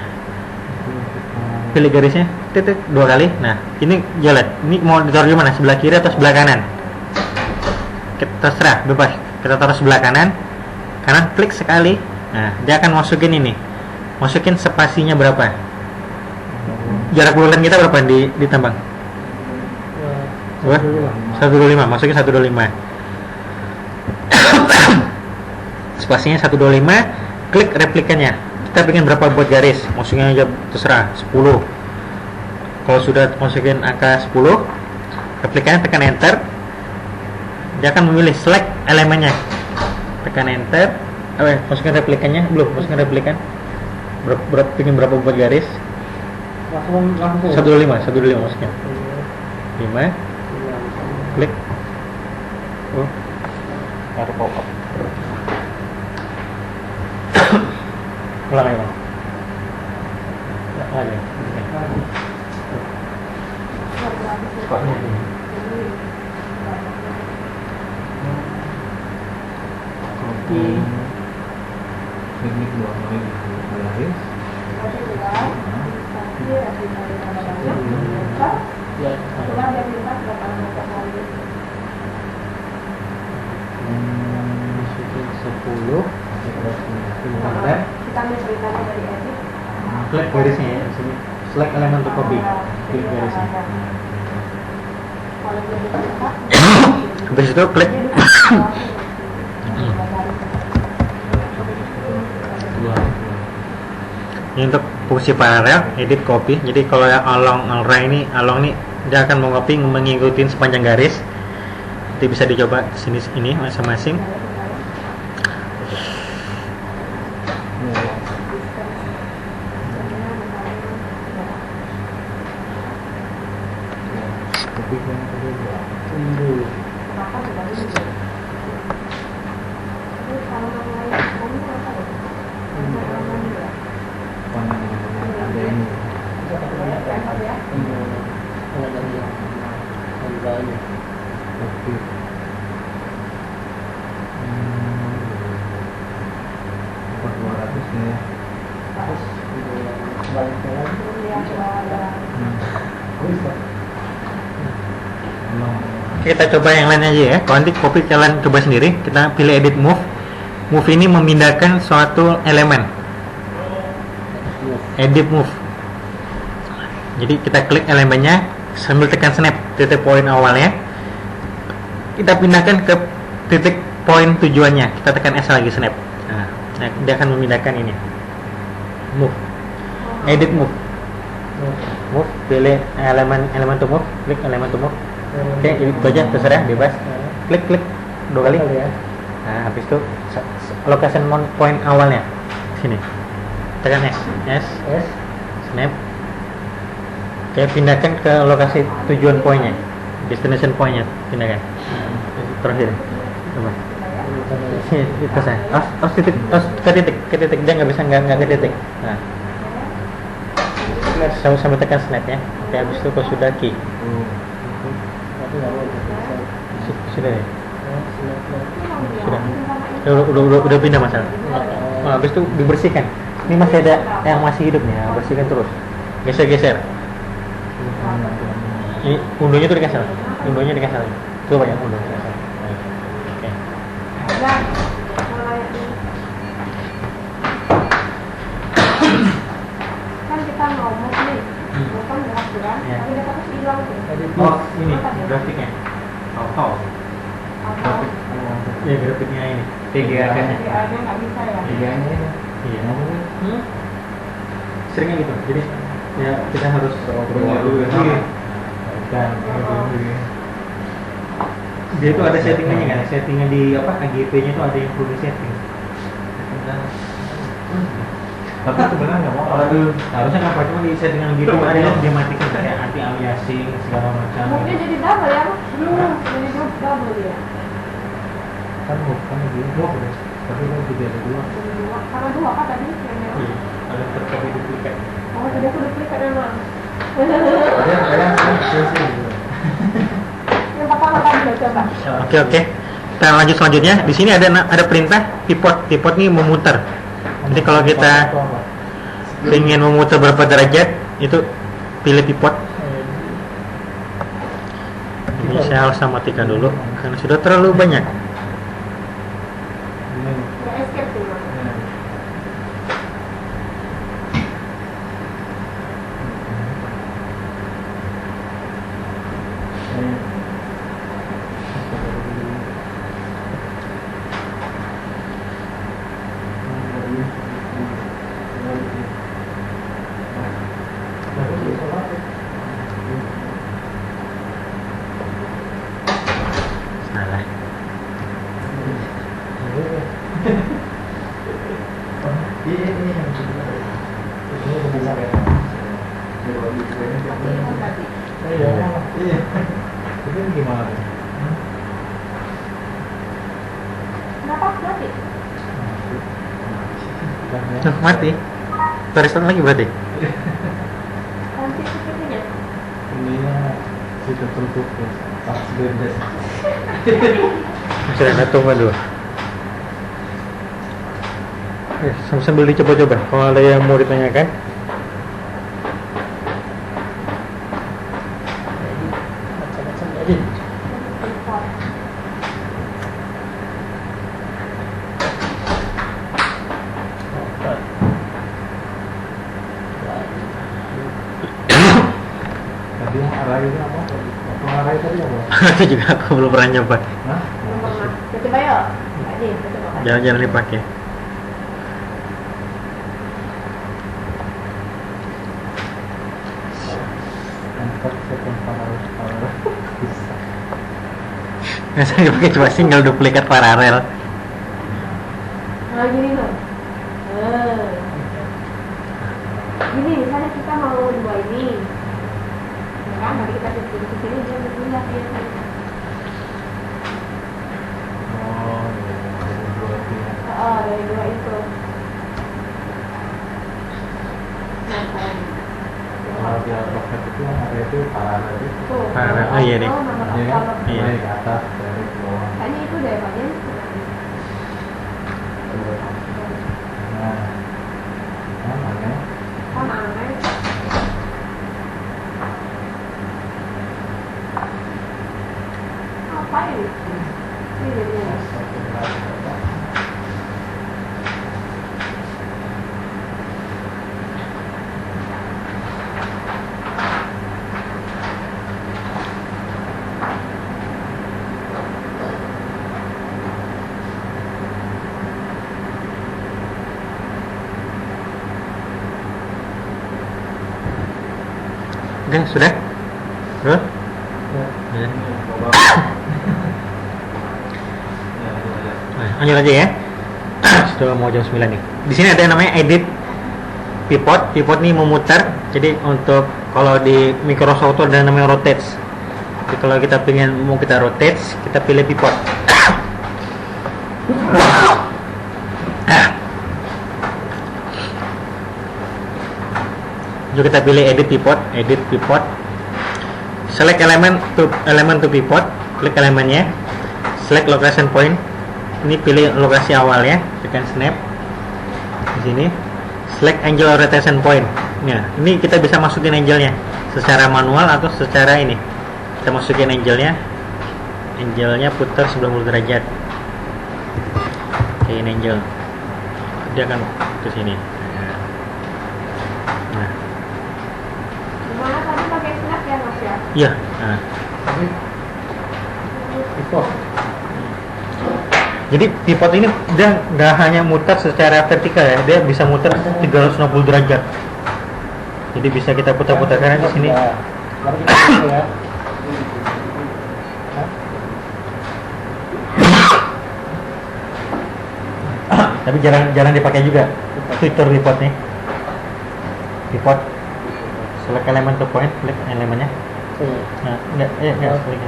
pilih garisnya, tik dua kali. Nah, ini jalan. Ini mau ditaruh di mana? Sebelah kiri atau sebelah kanan? Kita terserah, bebas. Kita taruh sebelah kanan, klik sekali. Nah, dia akan masukin spasinya berapa? Jarak bulan kita berapa ditambang? 125, masukin 125. Spasinya 125, klik replikannya. Kita pengen berapa buat garis? Masukin aja terserah 10. Kalau sudah masukin angka 10, replikannya tekan enter. Dia akan memilih select elemennya. Tekan enter. Masukin replikannya, belum masukin replikan. Pengen berapa buat garis? Langsung 125 maksudnya. 5 klik. Oh, ada pop up. Ulang ya, Bang. Lagi. Copy teknik buat main garis. Masukin 10. Kita ambil ceritanya dari edit. Klik garisnya ya di sini. Select elemen untuk copy. Klik garisnya. Habis itu klik. Ini untuk fungsi paralel, edit copy. Jadi kalau yang along ini dia akan mengikuti sepanjang garis. Nanti bisa dicoba sini masing-masing. Lebih yang kedua. Tunggu. Kenapa tidak ini? Tapi kalau namanya kamu apa ya? Namanya Mana yang ada ini. Bisa pakai banyak ya. kan? Ya. Kalau dari yang banyak. Lebih. Apa 200 nih ya? Terus yang sebaliknya lagi. Yang bawah ada Bisa. Memang Kita coba yang lain aja ya. Kalau nanti kopi kalian coba sendiri, kita pilih edit move. Move ini memindahkan suatu elemen. Edit move. Jadi kita klik elemennya sambil tekan snap titik poin awalnya. Kita pindahkan ke titik poin tujuannya. Kita tekan S lagi snap. Nah, dia akan memindahkan ini. Move. Edit move. Move, pilih elemen to move, klik elemen to move. Oke, itu aja terserah bebas. Klik dua kali. Ya. Nah, habis itu location point awalnya sini. Tekan S, S. snap. Oke, pindahkan ke lokasi tujuan poinnya, destination poinnya, pindahkan. Terakhir, coba. Itu saya. Ke titik dia nggak bisa nggak ke titik. Nah, sambil tekan snap ya. Oke, habis itu kalau sudah key. Tapi nggak boleh. Sudah ya. Sudah. Udah pindah masalah. Nah, habis itu dibersihkan. Ini masih ada yang masih hidup nih, ya. Bersihkan terus. Geser. Ini undunya tuh dikasih. Undunya dikasih. Coba ya undu dikasih. Oke. ada mulai kan kita mau move nih, bukan gerak gerak, Iya. tapi dia terus hilang tuh. Oh, ini grafiknya. Oh. Atau Ya grafiknya ini. TGA kan. dia nggak bisa ya. Tiganya ini. Iya. Seringnya gitu. Jadi ya kita harus Punya dulu ya. dan dia itu ada settingannya kan, settingnya di apa AGP-nya itu ada yang perlu di setting. Tapi sebenarnya nggak mau. Harusnya nggak apa cuma di settingan gitu ada yang dia matikan kayak anti aliasing segala macam. Move-nya jadi double ya, jadi double dia. Kan bukan gitu. Tapi kan tidak ada dua. Jadi dua, karena dua apa tadi yang merah? Iya, ada terkait duplikat. Oh, jadi aku duplikat memang. Ada sih. Yang pertama tadi udah coba. Oke. Kita lanjut selanjutnya. Di sini ada perintah pivot. Pivot ini memutar. Jadi kalau kita ingin memutar berapa derajat, itu pilih pivot. Ini saya harus matikan dulu karena sudah terlalu banyak. Nggak escape tuh, Mas. Salah. Tapi yang tadi. Iya. Itu gimana? Kenapa mati? Mati. Restart lagi berarti. Nanti sepertinya. Ininya sudah tertutup ya. Pas beres. Masih ada tunggu dulu. Sambil dicoba-coba. Kalau ada yang mau ditanyakan, Macam-macam jadi. Import. Tadi yang arah itu apa? Waktu arah tadi apa? itu juga aku belum pernah nyoba. Hah? Belum pernah. Coba ya. Tadi, coba kan. Jangan dipakai. Empat second paralel. Bisa. Nggak saya pakai cuma single duplikat paralel. Nah, gini loh. Gini misalnya kita mau dua ini, ya kan? Nanti kita pilih ke sini dia berpindah dia. Oh, iya, dua pilihan. Dari dua itu. Nah, Kalau di roket itu yang ada itu paralel itu. tuh. Paralel. Oh, iya deh. Nomor Iya kan? nomor- Iya. Naik ke atas dari ke bawah. Kayaknya itu deh bagian. Nah, kan aneh. Kan aneh. Apa ini? Ini jadinya. Oke, sudah? Bro? Ya. Ya. Coba. Ya, ya. Nah, lanjut aja ya. Sudah mau jam 9 nih. Di sini ada yang namanya edit pivot. Pivot nih memutar. Jadi untuk kalau di Microsoft itu ada namanya rotate. Jadi kalau kita pengen mau kita rotate, kita pilih pivot. Jadi kita pilih edit pivot. Select element to pivot, klik elemennya. Select location point. Ini pilih lokasi awal ya, tekan snap. Di sini select angle rotation point. Nah, ini kita bisa masukin angle-nya secara manual atau secara ini. Kita masukin angle-nya. Angle-nya putar 90 derajat. Oke, ini angle. Dia akan ke sini. Nah, Gimana tadi pakai snap ya Mas ya? iya. Nah. Pivot. Jadi pivot ini dia nggak hanya muter secara vertikal ya, dia bisa muter 360 derajat. Jadi bisa kita putar-putar karena di sini. Ya. Mari kita coba ya. Tapi jarang dipakai juga fitur pivot nih. Pivot. Select element to point, klik elemennya. Sini. Nah, enggak, klik.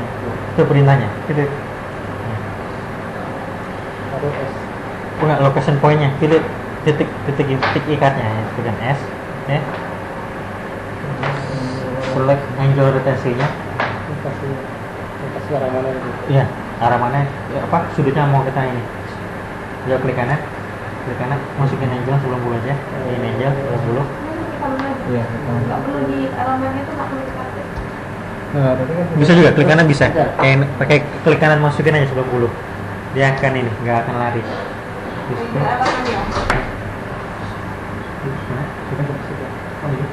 Itu perintahnya. Itu. Taruh S. Enggak, location point-nya. Pilih titik ikatnya ya, tekan S. Ya. Select angle rotation-nya. Kasih arah mana itu? Iya, arah mana? Ya, apa sudutnya mau kita ini? Ya klik kanan, masukin angle 90 aja. Ini angle 90. Kita mengaji. Iya. Nggak perlu di elemennya itu nggak perlu dipakai. Nah, tadi kan Bisa juga klik kanan bisa. Kayak pakai klik kanan masukin aja 90. Dia akan ini, nggak akan lari. Di situ. Di elemen ya. Sudah. Oh ini.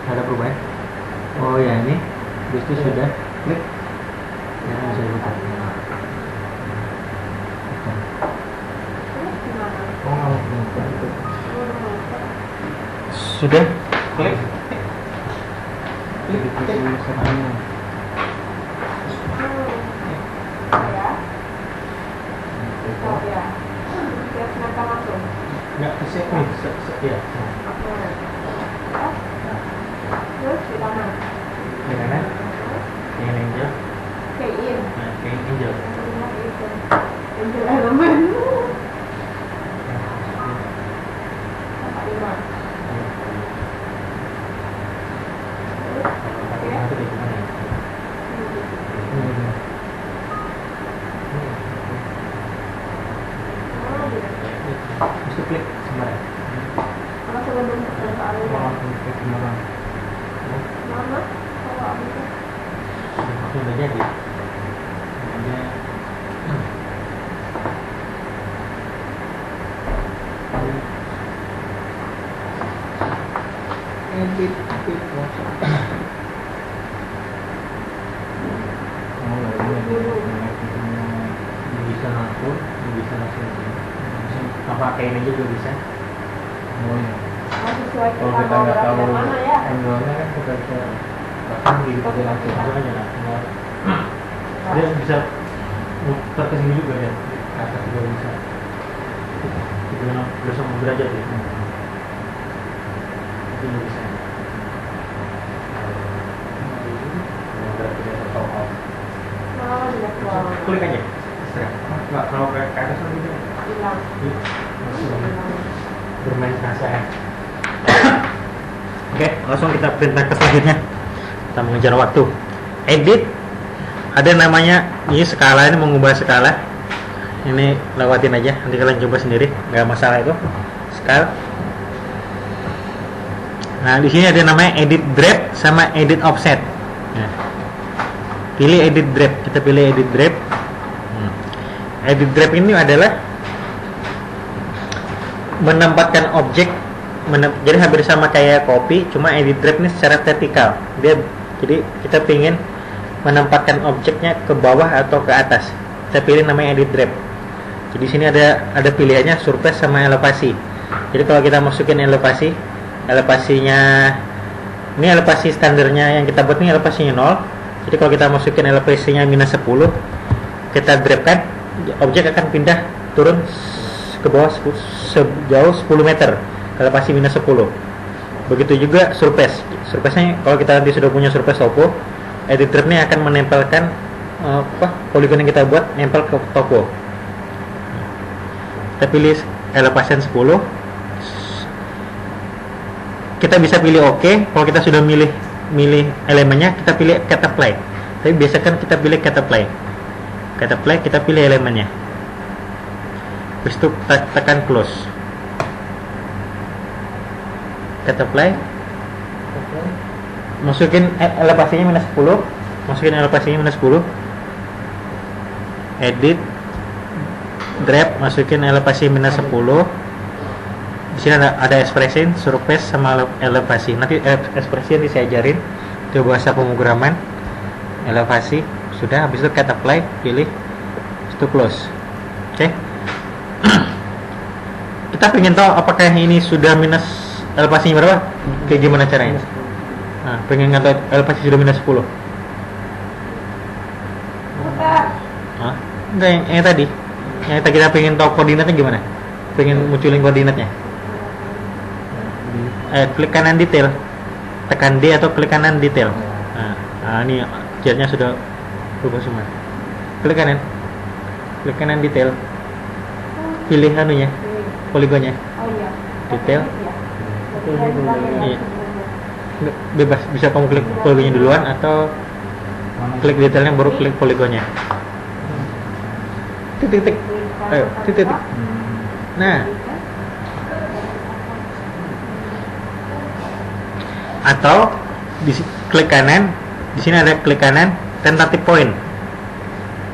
Ada perubahan? Oh ya ini. Habis itu sudah klik. Ya, bisa buka. Terus gimana? oh, kalau bukan itu. Sudah klik. Itu tulisannya. Ya. Oh ya. Dia snap langsung. Nggak bisa nih, ya. Terus di kanan. Klik kanan. Yang angel. Kayak Nah, kayak angel. Angel elemen. Tempat lima. Itu di mana ya? Mesti klik sembarang. Kalau sebelum ke area Klik kemana? mana? Kalau abis Sudah jadi. Ada edit pivot. Oh, nggak ini ada yang semua. Bisa langsung, bisa langsung. Apa kayak ini juga bisa. Oh ya. sesuai Kalau kita kita mau nggak tahu gerak mana ya. angle-nya kan kita bisa Bahkan di aja langsung aja lah. Dia bisa muter ke sini juga ya. Ke atas juga bisa. 36 derajat ya. ini bisa. Oh, iya, wow. Klik aja. Nggak kalau ke atas lagi deh. Hilang. Bermain perasaan. Oke, langsung kita perintah ke selanjutnya. Kita mengejar waktu. Edit. Ada namanya, ini skala, ini mengubah skala. Ini lewatin aja, nanti kalian coba sendiri, nggak masalah itu. Skala. Nah, di sini ada namanya edit drape sama edit offset. Nah, pilih edit drape, kita pilih edit drape. Edit drape ini adalah menempatkan objek, jadi hampir sama kayak copy, cuma edit drape ini secara vertikal. Jadi kita ingin menempatkan objeknya ke bawah atau ke atas. Kita pilih namanya edit drape. Jadi sini ada pilihannya surface sama elevasi. Jadi kalau kita masukin elevasinya ini elevasi standarnya yang kita buat ini elevasinya 0. Jadi kalau kita masukin elevasinya minus 10, kita drape kan, objek akan pindah turun ke bawah sejauh 10 meter, elevasi minus 10. Begitu juga surface. Surface-nya kalau kita nanti sudah punya surface topo, edit drape ini akan menempelkan poligon yang kita buat nempel ke topo. Kita pilih elevation 10. Kita bisa pilih OK. Kalau kita sudah milih elemennya, kita pilih cut apply. Tapi biasakan kita pilih cut apply. Cut apply, kita pilih elemennya. Habis itu tekan close. Cut apply. Masukin elevasinya minus 10. Masukin elevasinya minus 10. Edit drape, masukin elevasi minus 10. Di sini ada expression, surface sama elevasi. Nanti expression nanti saya ajarin itu bahasa pemrograman. Elevasi sudah, habis itu cut apply, pilih, habis itu close. Oke. Kita pengen tahu apakah ini sudah minus elevasinya berapa? Kayak gimana caranya? Nah, pengen tahu elevasi sudah minus 10. Hah? Enggak, yang tadi. Yang kita pengen tahu koordinatnya gimana? Pengen munculin koordinatnya. Klik kanan detail, tekan D atau klik kanan detail. Nah ini jetnya sudah berubah semua. Klik kanan detail, pilih anunya, poligonnya, Oh iya. detail. Iya. Bebas, bisa kamu klik poligonnya duluan atau klik detailnya baru klik poligonnya. Titik, ayo titik. Nah, atau klik kanan, di sini ada klik kanan tentative point.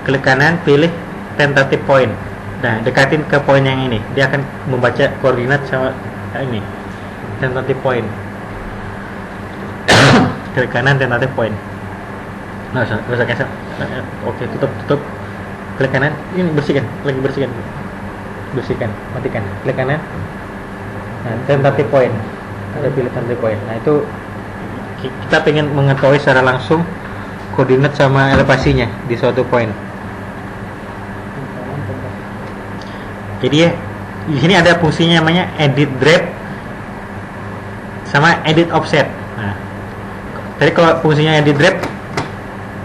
Klik kanan, pilih tentative point. Nah, dekatin ke poin yang ini, dia akan membaca koordinat sama ini tentative point. Klik kanan tentative point. Nah, usah cancel. Oke, tutup. Klik kanan, ini bersihkan, matikan. Klik kanan. Nah, tentative point. Ada pilih tentative point. Nah, itu kita pengen mengetahui secara langsung koordinat sama elevasinya di suatu poin. Jadi ya, di sini ada fungsinya namanya edit drape sama edit offset. Nah, tadi kalau fungsinya edit drape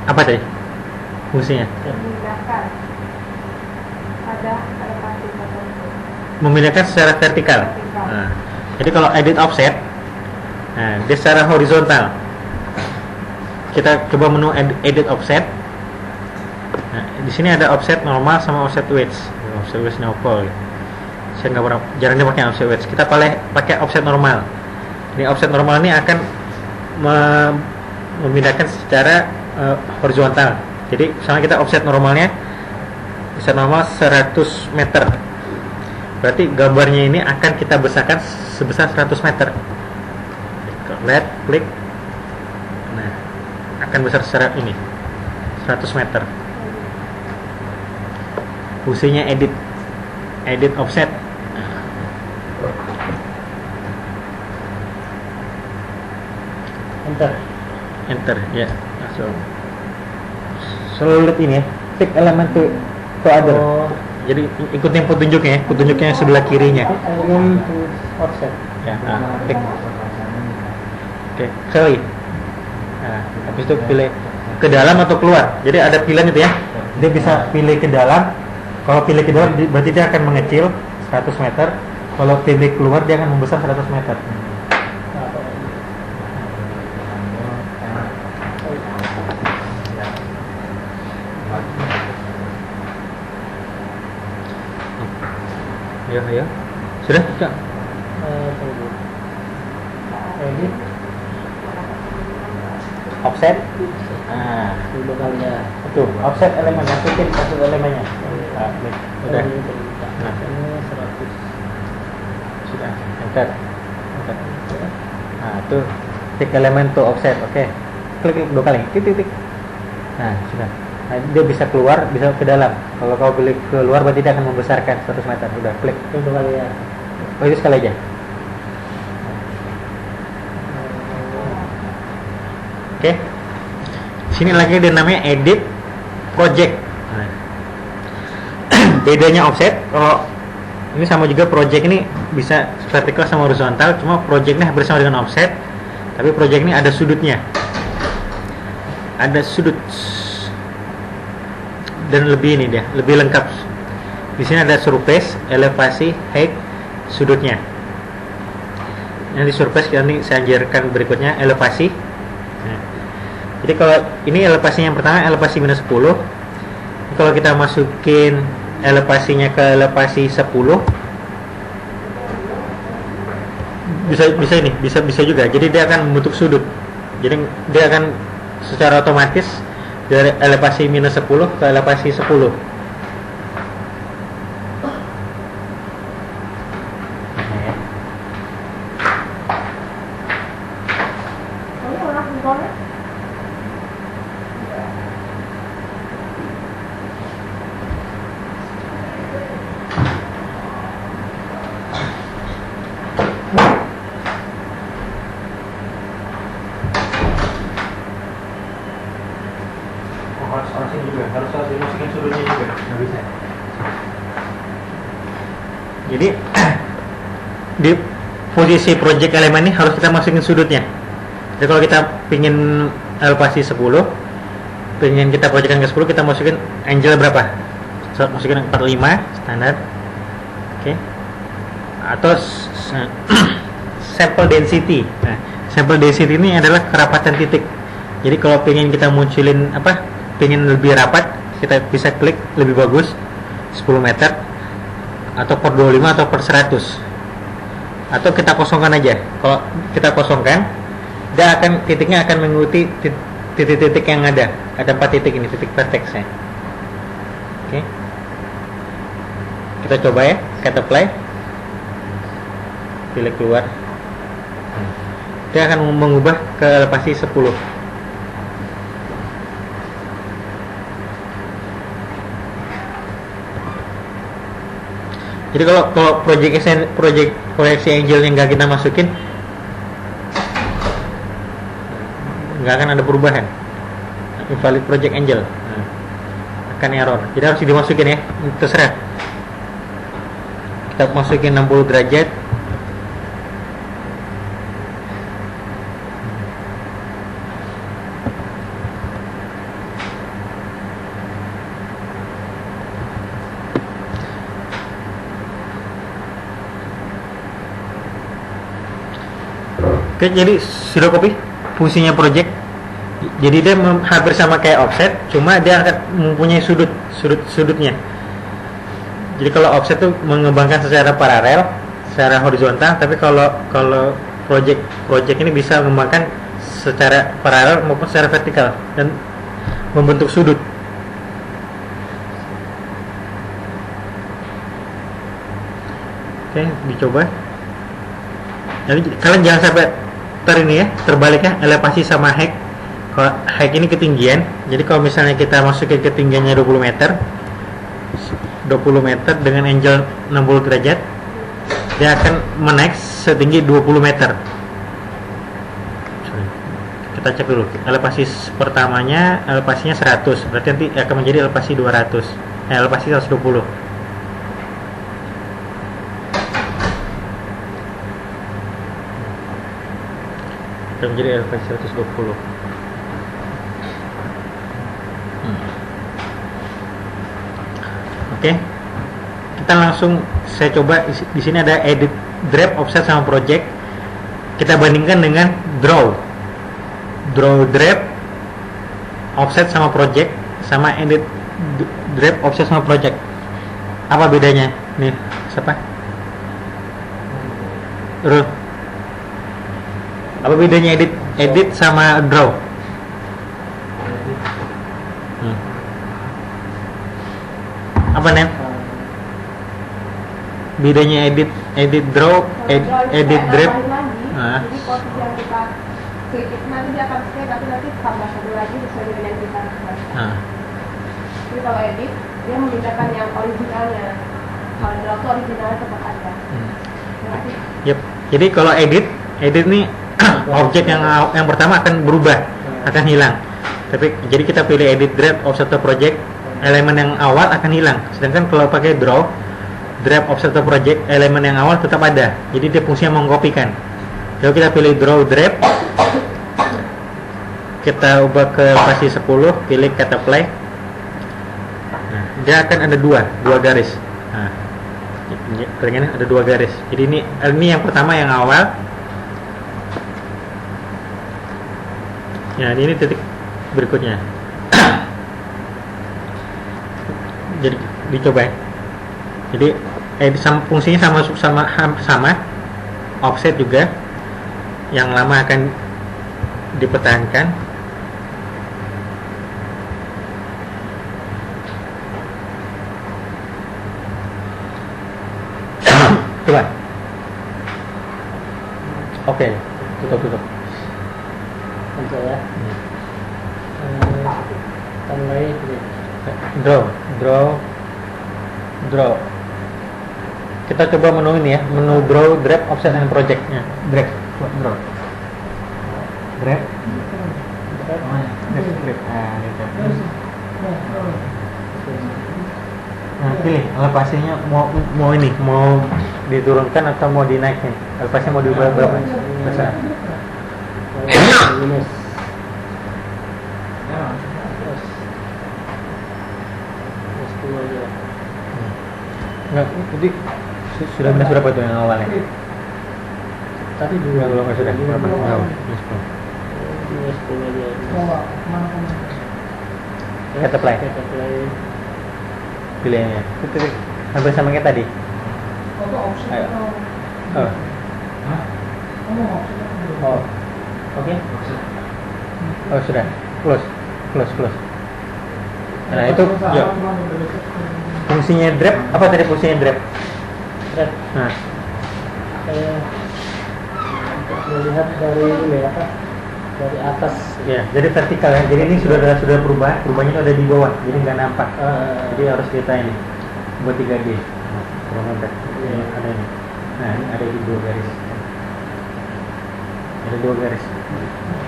apa tadi? Fungsinya Memindahkan. Ada elevasi tertentu. memindahkan secara vertikal. Nah, jadi kalau edit offset, nah dia secara horizontal. Kita coba menu edit offset. Nah, di sini ada offset normal sama offset wedge. Offset wedge apa? Saya nggak pernah, jarang pakai offset wedge. Kita pakai offset normal. Ini offset normal ini akan memindahkan secara horizontal. Jadi misalnya kita offset normalnya normal 100 meter. Berarti gambarnya ini akan kita besarkan sebesar 100 meter. Lihat, klik. Nah, akan besar secara ini 100 meter. Fungsinya edit offset. Enter ya. Selalu lihat ini ya, tik elemen to other. Jadi ikutin petunjuknya yang sebelah kirinya. Offset. Ya, klik. Oke, sekali. Nah, habis itu pilih ke dalam atau keluar. Jadi ada pilihan itu ya. Dia bisa pilih ke dalam. Kalau pilih ke dalam berarti dia akan mengecil 100 meter. Kalau pilih keluar dia akan membesar 100 meter. Ayo. Sudah? Sudah. Tunggu. Edit Offset. Nah, dulu kali ya. itu offset elemen, masukin satu elemennya. Nah, nih, udah. Nah, Ini 100. sudah. Enter. Nah, itu tick elemen to offset. Oke. Klik 2 kali. Titik. Nah, sudah. Nah, dia bisa keluar, bisa ke dalam. Kalau kau pilih keluar berarti dia akan membesarkan 100 meter. Udah, klik. Dulu kali ya. Oh, itu sekali aja. Oke. Sini lagi ada namanya edit project. Nah. Bedanya offset, kalau ini sama juga project ini bisa vertikal sama horizontal, cuma project ini hampir sama dengan offset, tapi project ini ada sudutnya. Ada sudut dan lebih ini dia, lebih lengkap. Di sini ada surface, elevasi, height, sudutnya. Nanti surface nanti saya ajarkan berikutnya elevasi. Nah, jadi kalau ini elevasinya yang pertama elevasi minus 10. Kalau kita masukin elevasinya ke elevasi 10 bisa juga. Jadi dia akan membentuk sudut. Jadi dia akan secara otomatis dari elevasi minus 10 ke elevasi 10. Ini warna singkongnya. Harus ini juga, harus dimasukin sudutnya juga, nggak bisa. Jadi di posisi project elemen ini harus kita masukin sudutnya. Jadi kalau kita pingin elevasi 10, pingin kita projectkan ke 10, kita masukin angle berapa? Masukin 45 standar. Oke. Atau sample density. Nah, sample density ini adalah kerapatan titik. Jadi kalau pingin kita munculin pingin lebih rapat, kita bisa klik lebih bagus 10 meter atau per 25 atau per 100, atau kita kosongkan aja. Kalau kita kosongkan, titiknya akan mengikuti titik-titik yang ada 4 titik ini, titik vertexnya. Oke. Kita coba ya, cut apply, pilih keluar, dia akan mengubah ke elevasi 10. Jadi kalau project proyeksi angle yang nggak kita masukin, nggak akan ada perubahan, invalid project angle, akan error. Jadi harus dimasukin ya, terserah. Kita masukin 60 derajat. Oke, jadi sudah copy fungsinya project. Jadi dia hampir sama kayak offset, cuma dia akan mempunyai sudutnya. Jadi kalau offset tuh mengembangkan secara paralel, secara horizontal, tapi kalau project ini bisa mengembangkan secara paralel maupun secara vertikal dan membentuk sudut. Oke, dicoba. Jadi kalian jangan sampai terbalik ya, elevasi sama height. Kalau height ini ketinggian, jadi kalau misalnya kita masukin ketinggiannya 20 meter dengan angle 60 derajat, dia akan menaik setinggi 20 meter. Kita cek dulu, elevasi pertamanya elevasinya 100, berarti nanti akan menjadi elevasi 200, elevasi 120. akan menjadi elevasi 120. Oke, kita langsung, saya coba di sini ada edit, draft, offset sama project. Kita bandingkan dengan draw, draft, offset sama project, sama edit, draft, offset sama project. Apa bedanya? Nih, siapa? Rul. Apa bedanya edit sama draw? Apa nih? Bedanya edit draw, edit draft. Nah. Jadi posisi yang kita klik itu nanti dia akan skip, tapi nanti tambah satu lagi sesuai dengan yang kita buat. Nah. Jadi kalau edit dia memindahkan yang originalnya. Kalau draw itu originalnya tetap ada. Berarti Yep. Jadi kalau edit nih objek yang pertama akan berubah, akan hilang. Tapi jadi kita pilih edit, draft, offset atau project, elemen yang awal akan hilang. Sedangkan kalau pakai draw, draft, offset atau project, elemen yang awal tetap ada. Jadi dia fungsinya mengkopikan. Kalau kita pilih draw, draft, kita ubah ke elevasi 10, pilih kata play. Nah, dia akan ada dua garis. Nah, kalian ada dua garis. Jadi ini yang pertama yang awal. Ya, ini titik berikutnya. Jadi dicoba ya. Jadi fungsinya sama offset juga. Yang lama akan dipertahankan. Coba. Oke, tutup. Lanjut ya. Mulai ini. Draw. Kita coba menu ini ya, menu draw, draft, offset, and project-nya. Draft. Nah, Nah, pilih elevasinya mau diturunkan atau mau dinaikin. Elevasinya mau diubah berapa? Besar. Minus. Terus 2 aja. Enggak, jadi sudah minus berapa tuh yang awalnya? Tadi Enggak, kalau nggak sudah berapa? Enggak, minus 10 aja. Kata play. Kata play. Pilihnya. Hampir sama kayak tadi. Ayo. Oh. Oke. Oh, sudah. Close. Nah, itu ya. Fungsinya draft, apa tadi fungsinya draft? Draft. Nah, Melihat dari ini apa? Dari atas. ya, jadi vertikal ya. Jadi ini sudah perubahannya itu ada di bawah, jadi nggak nampak. Jadi harus kita ini buat 3D. Kurang ada. Ada ini. Nah, ini ada di 2 garis. Ada 2 garis.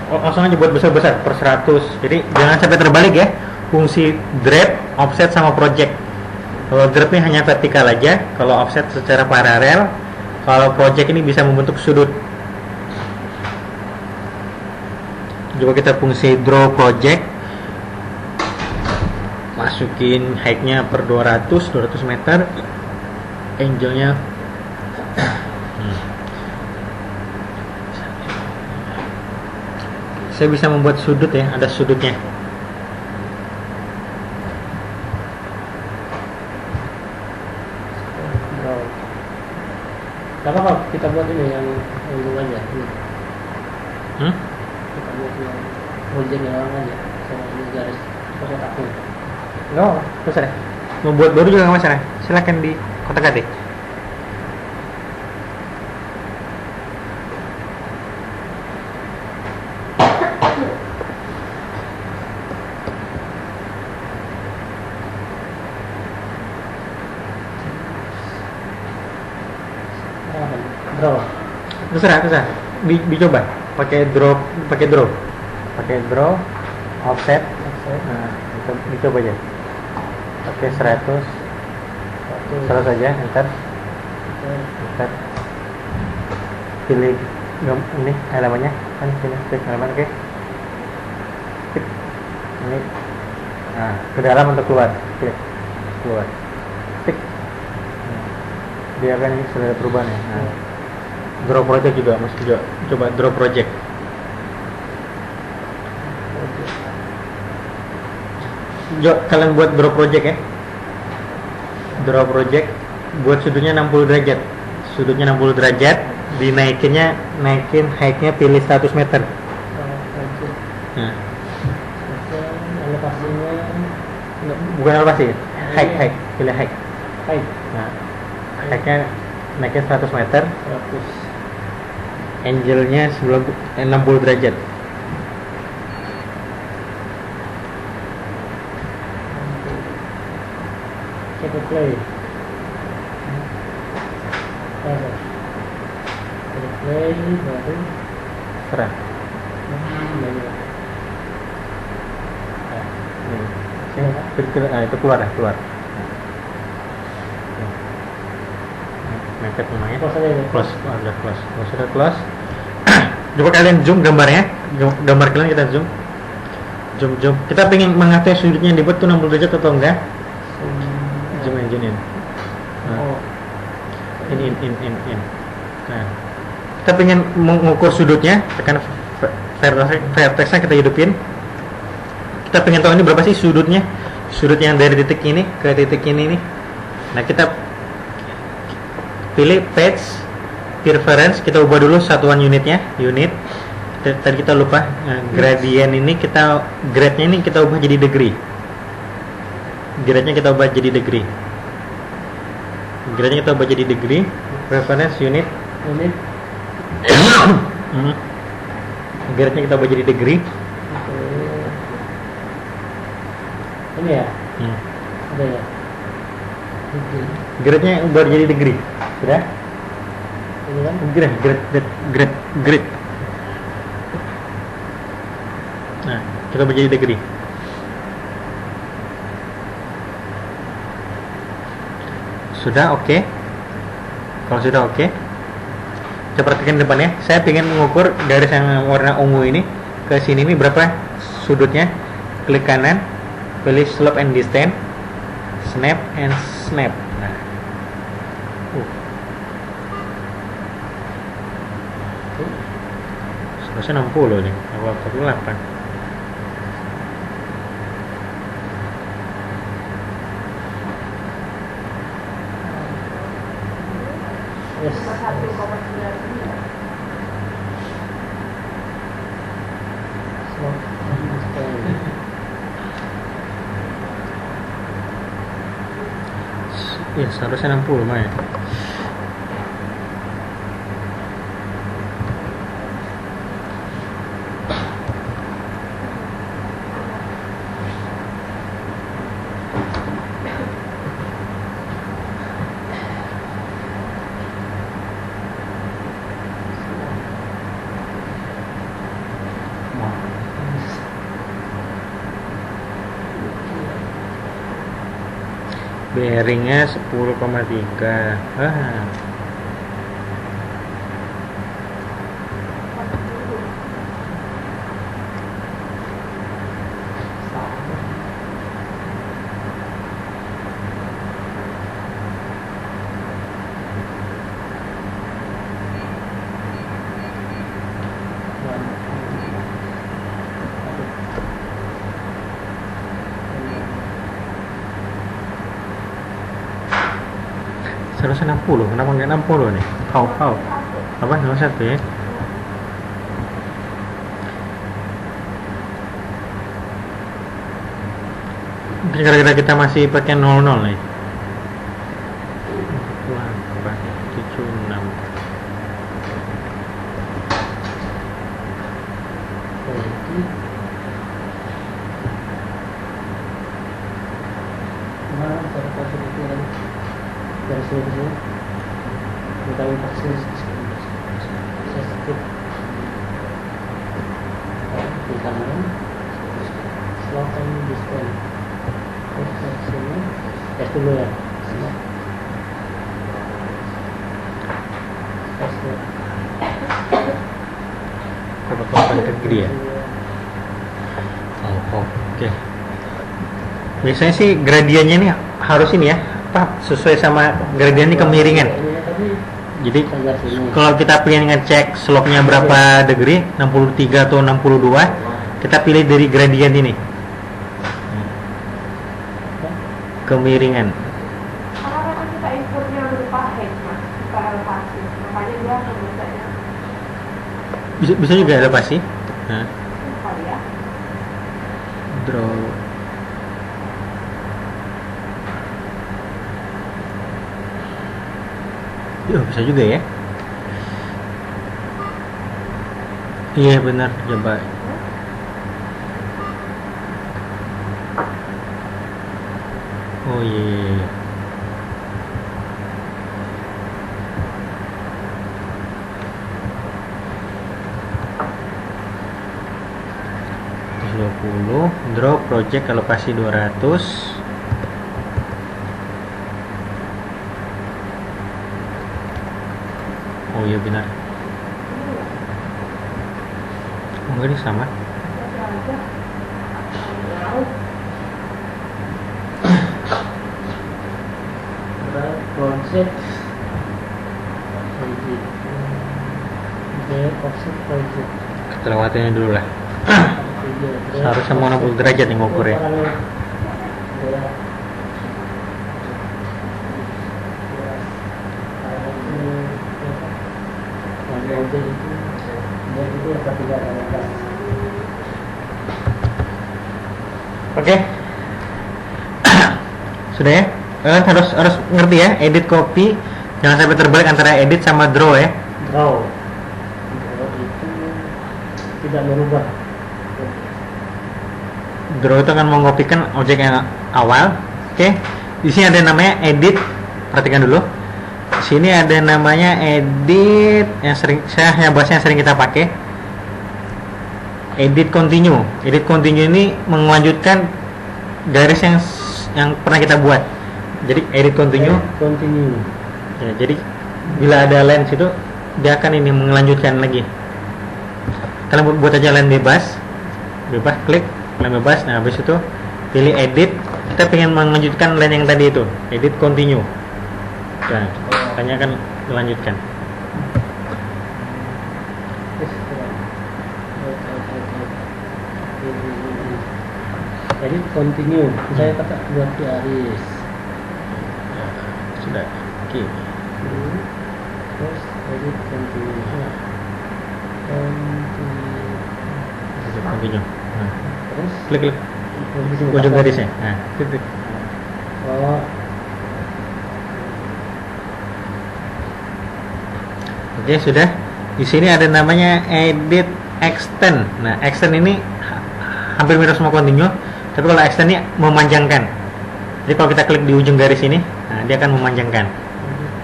Oh, langsung aja buat besar-besar per 100. Jadi jangan sampai terbalik ya. Fungsi draft, offset sama project. Kalau draft ini hanya vertikal aja, kalau offset secara paralel, kalau project ini bisa membentuk sudut. Coba kita fungsi draw project, masukin height-nya per 200 meter, angle-nya saya bisa membuat sudut ya, ada sudutnya. Draw. Gak apa-apa, kita buat ini yang dulu aja. Kita buat yang project yang lama aja. Sama ini garis kotak-kotaknya. No, terus ada. Mau buat baru juga nggak masalah. Silakan di kotak-katik. Draw. Terserah. Dicoba. Pakai draw, offset. Nah, dicoba aja. Pakai 100 saja, enter. Pilih ini halamannya kan sini klik halaman, oke. Klik. Ini nah, ke dalam atau keluar, klik keluar, klik. Dia kan ini sudah ada perubahan ya. Nah, draw project juga mesti juga coba draw project. Jo, kalian buat draw project ya. Draw project buat sudutnya 60 derajat. Sudutnya 60 derajat, naikin height-nya pilih 100 meter. Nah, elevasinya bukan elevasi, height, pilih height. height Nah, height-nya naikin 100 meter, 100. angle-nya 60 derajat. Coba play. Coba play baru Serah. banyak. Itu keluar ya, keluar. Mepet memangnya. Close aja ya. Close, ada close. Kalau sudah close, coba kalian zoom gambarnya. Gambar kalian kita zoom. Zoom. Kita pengen mengetahui sudutnya yang dibuat tuh 60 derajat atau enggak? Zoom in. Nah, Oh, in. Nah, kita pengen mengukur sudutnya, tekan vertexnya kita hidupin. Kita pengen tahu ini berapa sih sudutnya? Sudut yang dari titik ini ke titik ini nih. Nah, kita pilih page reference, kita ubah dulu satuan unitnya, unit. Tadi kita lupa gradient ini grade-nya ini kita ubah jadi degree. Grade-nya kita ubah jadi degree. Grade-nya kita ubah jadi degree. Reference unit. ini Grade-nya kita ubah jadi degree. ini ya, ada ya. Grade-nya ubah jadi degree. Sudah? Ini kan Grade. Nah, kita ubah jadi degree. Sudah oke. Kalau sudah oke, kita perhatikan depannya. Saya ingin mengukur garis yang warna ungu ini ke sini ini berapa sudutnya. Klik kanan, pilih slope and distance, snap. Nah, seharusnya 60 nih, awal 48. yes. 1,9. Slope and distance. Ya, seharusnya 60 lumayan. Bearingnya 10,3. Seharusnya 60, kenapa nggak 60 nih? Kau apa 01 ya? Gara-gara kita masih pakai 00 nih. 76. Nah, saya kasih pikiran dari sini kita vaksin saya skip di kanan slope and distance sini tes dulu ya tes dulu Corporate degree ya. Oh, oke. Biasanya sih gradiennya nih harus ini ya, apa sesuai sama gradien ini kemiringan. Jadi kalau kita pengen ngecek slope-nya berapa degree, 63 atau 62, kita pilih dari gradien ini. Kemiringan. Karena memang kita inputnya berupa head mas, bukan elevasi, makanya dia pembacanya Bisa juga elevasi. Nah, kali ya. draw. Bisa juga ya. Iya benar, coba. Oh iya. $20, draw project alokasi 200. Oh iya benar. Oh enggak, ini sama. Project offset project Kita lewatinnya dulu lah. Seharusnya mau 60 derajat yang ngukur ya. Oke. Sudah ya? Kalian harus ngerti ya, edit copy jangan sampai terbalik antara edit sama draw ya. Draw itu tidak merubah. Draw itu akan mengopikan objek yang awal. Oke. Di sini ada namanya edit. Perhatikan dulu. Di sini ada namanya edit yang sering kita pakai. Edit continue. Edit continue ini melanjutkan garis yang pernah kita buat. Jadi edit continue. Continue. Ya, jadi bila ada line situ dia akan ini melanjutkan lagi. Kalian buat aja line bebas, klik line bebas. Nah habis itu pilih edit. Kita pengen melanjutkan line yang tadi itu, edit continue. Nah, hanya akan melanjutkan. Jadi continue. Saya kata buat garis. Sudah. Oke. Terus edit continue. Continue. Nah, Terus klik ujung garisnya. Nah, klik. Oh, Oke, sudah. Di sini ada namanya edit extend. Nah, extend ini hampir mirip sama continue, tapi kalau extend ini memanjangkan. Jadi kalau kita klik di ujung garis ini, nah, dia akan memanjangkan.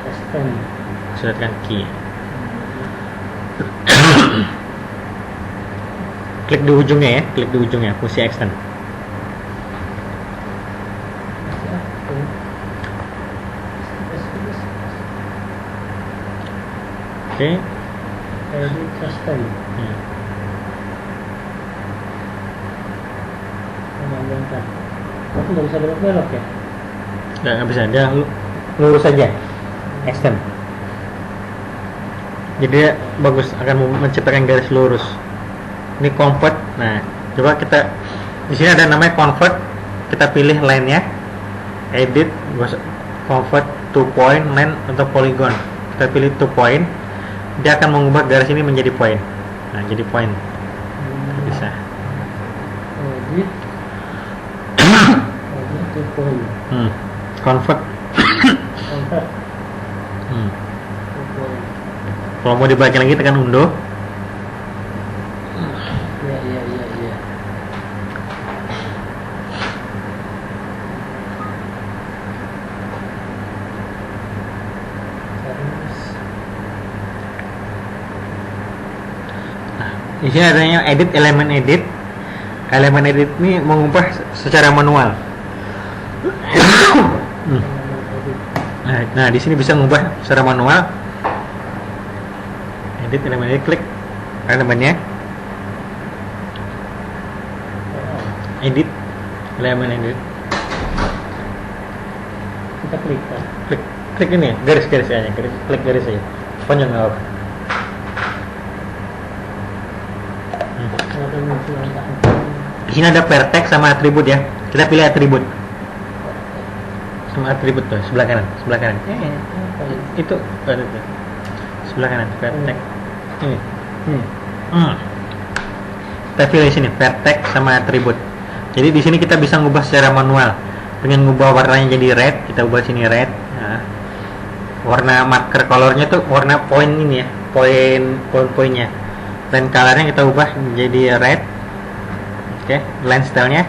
extend. Sudah tekan key. Klik di ujungnya ya, klik di ujungnya, fungsi extend. Oke. Edit extend. Hmm. Memanjangkan. Tapi nggak bisa belok-belok ya? Nggak bisa, dia lurus saja. Extend. Jadi dia bagus, akan menciptakan garis lurus. Ini convert. Nah, coba kita di sini ada namanya convert. Kita pilih line-nya. Edit, convert to point, line atau polygon. Kita pilih to point. Dia akan mengubah garis ini menjadi point. Nah, jadi point. Bisa. Edit. Edit to point. Convert. Convert Hmm. to point. Kalau mau dibalikin lagi tekan undo. Iya. Terus Di sini adanya edit, elemen edit. Elemen edit ini mengubah secara manual. Nah, di sini bisa mengubah secara manual. Edit elemen edit, klik elemennya. edit, elemen edit. Kita klik kan. Klik ini ya, garis-garis aja, klik garis aja. Panjang nggak apa. Ada muncul entah. Di sini ada vertex sama atribut ya. Kita pilih atribut. Sama atribut tuh, sebelah kanan. Itu ada tuh. Sebelah kanan, vertex. Ini. Kita pilih sini vertex sama atribut. Jadi di sini kita bisa ngubah secara manual. Pengen ngubah warnanya jadi red, kita ubah sini red. Nah, warna marker colornya tuh warna poin ini ya, poin-poinnya. Dan colornya kita ubah jadi red. Oke, line stylenya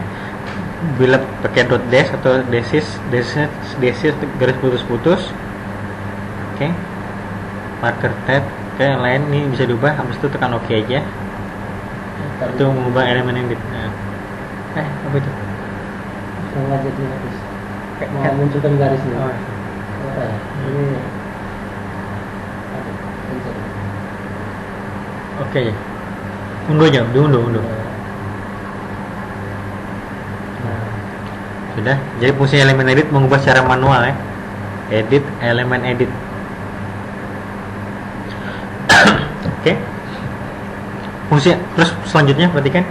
bila pakai dot dash atau dashes garis putus-putus. Oke, marker tab. Oke, lain ini bisa diubah. Habis itu tekan OK aja. Itu mengubah elemen yang apa itu? Sengaja dia habis. Mau munculkan garisnya. Oh. Apa ya? Ini. Oke ya. Unduh aja, diunduh. Sudah. Jadi fungsi elemen edit mengubah secara manual ya. Edit elemen edit. Oke. Fungsi terus selanjutnya perhatikan.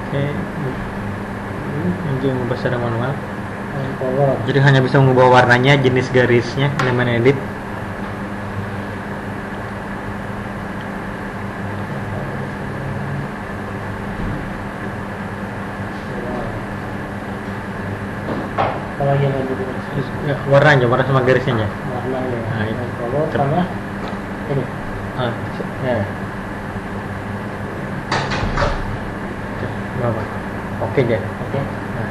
Oke. Ini mengubah secara manual. Color. Jadi hanya bisa mengubah warnanya, jenis garisnya, elemen edit. Apalagi yang ada Ya, warnanya, warna sama garisnya aja. warnanya. Nah, itu. Color sama ini. Ya. Berapa? Oke aja. Oke. Nah.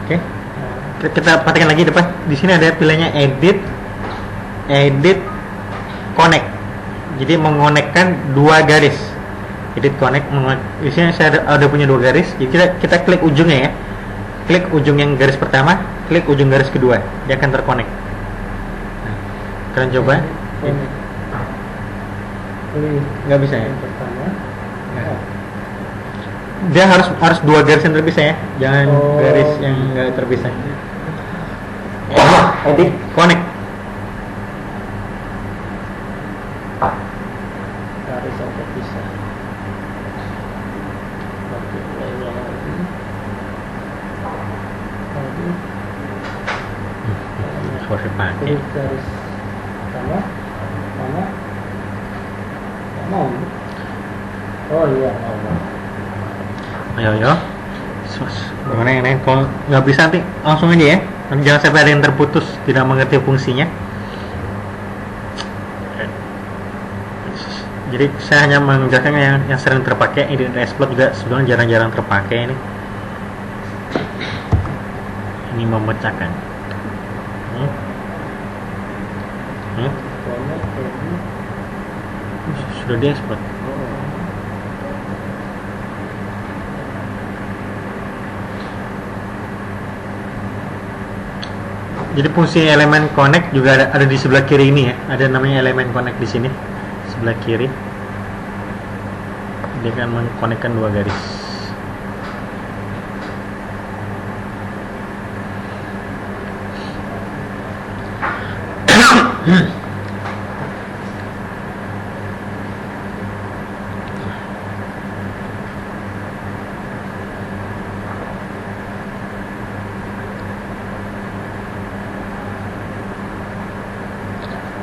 Oke. Kita perhatikan lagi depan. Di sini ada pilihannya edit, connect. Jadi mengonekkan dua garis. Edit connect. Di sini saya ada punya dua garis. Jadi kita klik ujungnya ya. Klik ujung yang garis pertama, klik ujung garis kedua, dia akan terkonek. Nah, kalian coba. Ini. Nggak bisa ya? Yang pertama. Nah. Dia harus dua garis yang terpisah ya, jangan garis yang nggak terpisah. Edit connect. Garis yang terpisah. Oke, mulai ulang lagi. Harus dipakai. Klik garis pertama. Mana? Mau. Oh iya, mau. Ayo. Gimana yang lain? Kalau nggak bisa nanti langsung aja ya. Jangan sampai ada yang terputus, tidak mengerti fungsinya. Jadi saya hanya menjelaskan yang sering terpakai. Edit exploit juga sebenarnya jarang-jarang terpakai ini. Ini memecahkan. Sudah diekspor. Jadi fungsi elemen connect juga ada di sebelah kiri ini ya. Ada namanya elemen connect di sini sebelah kiri. Dia akan mengkonekkan dua garis.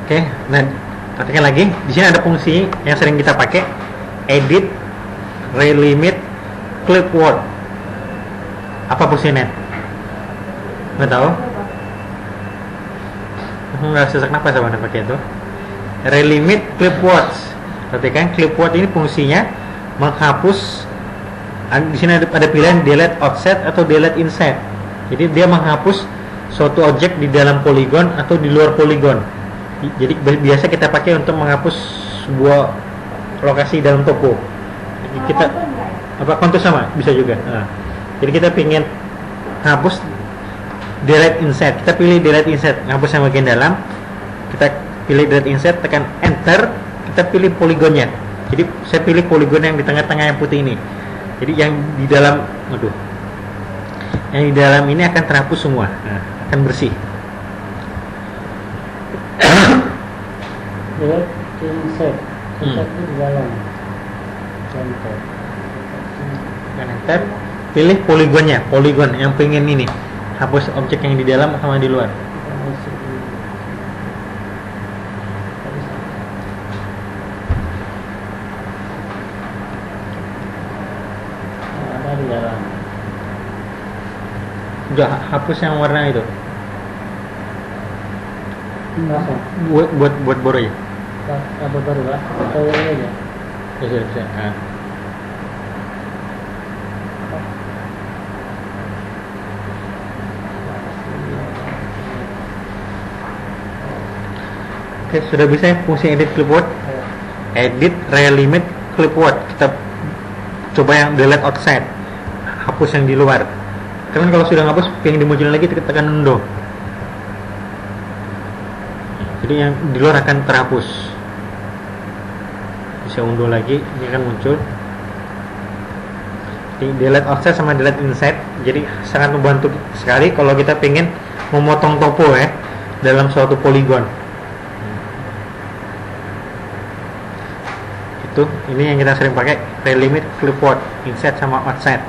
Oke, nah perhatikan lagi. Di sini ada fungsi yang sering kita pakai, edit, relimit, clip word. Apa fungsinya? Nggak tahu? Nggak sesak nafas sama pakai itu. Relimit, clip words. Perhatikan, clip word ini fungsinya menghapus. Di sini ada pilihan delete offset atau delete inside. Jadi dia menghapus suatu objek di dalam poligon atau di luar poligon. Jadi biasa kita pakai untuk menghapus sebuah lokasi dalam toko. Kita apa kontur sama bisa juga. Nah, jadi kita pingin hapus delete inside, kita pilih delete inside, hapus yang bagian dalam. Kita pilih delete inside, tekan enter, kita pilih poligonnya. Jadi saya pilih poligon yang di tengah-tengah yang putih ini. Jadi yang di dalam, yang di dalam ini akan terhapus semua, akan bersih. Delete insert. Insert itu di dalam. Enter. Dan enter, pilih poligon yang pengen ini, hapus objek yang di dalam sama di luar. Kita masuk di ada di dalam. Udah hapus yang warna itu. Langsung. Buat baru ya. Apa baru Pak? Atau ini aja? Ya sudah bisa. Oke, sudah bisa ya fungsi edit clipboard. Edit relimit clipboard. Kita coba yang delete outside, hapus yang di luar. Karena kalau sudah ngapus pengen dimunculin lagi tekan undo. Jadi yang di luar akan terhapus. Bisa undo lagi, ini akan muncul. Jadi delete outside sama delete inside, jadi sangat membantu sekali kalau kita pengen memotong topo ya dalam suatu poligon. Itu ini yang kita sering pakai, relimit clipboard, inside sama outside.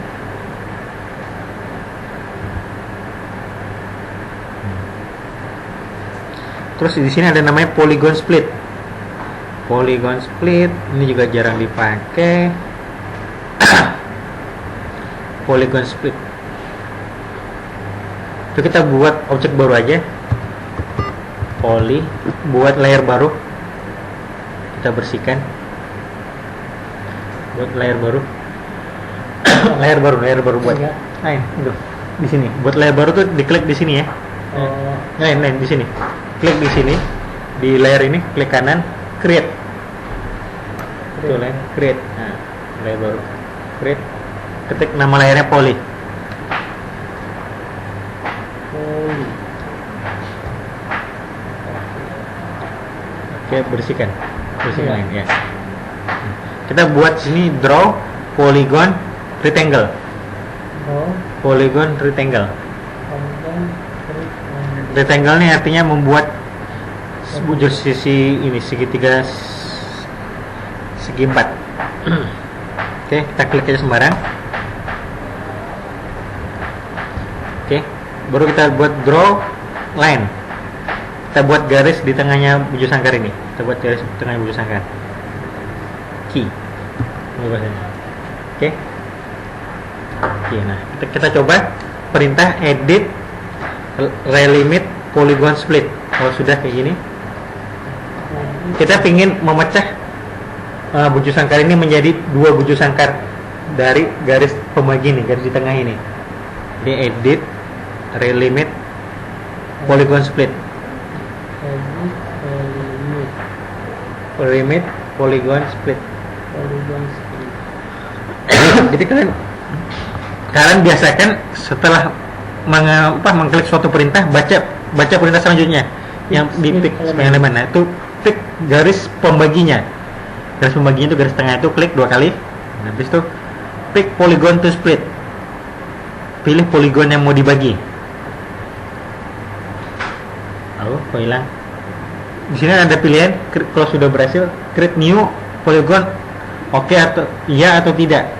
Terus di sini ada namanya polygon split. Polygon split ini juga jarang dipakai. Polygon split. Itu kita buat objek baru aja. Buat layer baru. Kita bersihkan. Buat layer baru. layer baru buat. Lain, itu. Di sini. Buat layer baru tuh diklik di sini ya. Lain di sini. Klik di sini, di layer ini, klik kanan, create. Betul ya, create. Nah, layer baru, create. Ketik nama layarnya poly. Oke, bersihkan lain ya. Kita buat sini draw polygon rectangle. Polygon rectangle. Rectangle ini artinya membuat bujur sisi ini segitiga segi 4. Oke, kita klik aja sembarang. Oke, baru kita buat draw line. Kita buat garis di tengahnya bujur sangkar ini. Kita buat garis di tengahnya bujur sangkar. Key. Oke. Oke, nah kita coba perintah edit relimit polygon split. Kalau sudah kayak gini, kita ingin memecah bujur sangkar ini menjadi 2 bujur sangkar dari garis pembagi ini, garis di tengah ini. Jadi edit relimit polygon split. Relimit polygon split. Jadi kalian biasakan setelah mengklik suatu perintah, baca perintah selanjutnya yang di pick elemen. Nah, itu pick garis pembaginya. Garis pembaginya itu garis tengah itu klik 2 kali. Nah, habis itu pick polygon to split. Pilih poligon yang mau dibagi. Lalu kok hilang? Di sini ada pilihan kalau sudah berhasil create new polygon, oke atau iya atau tidak.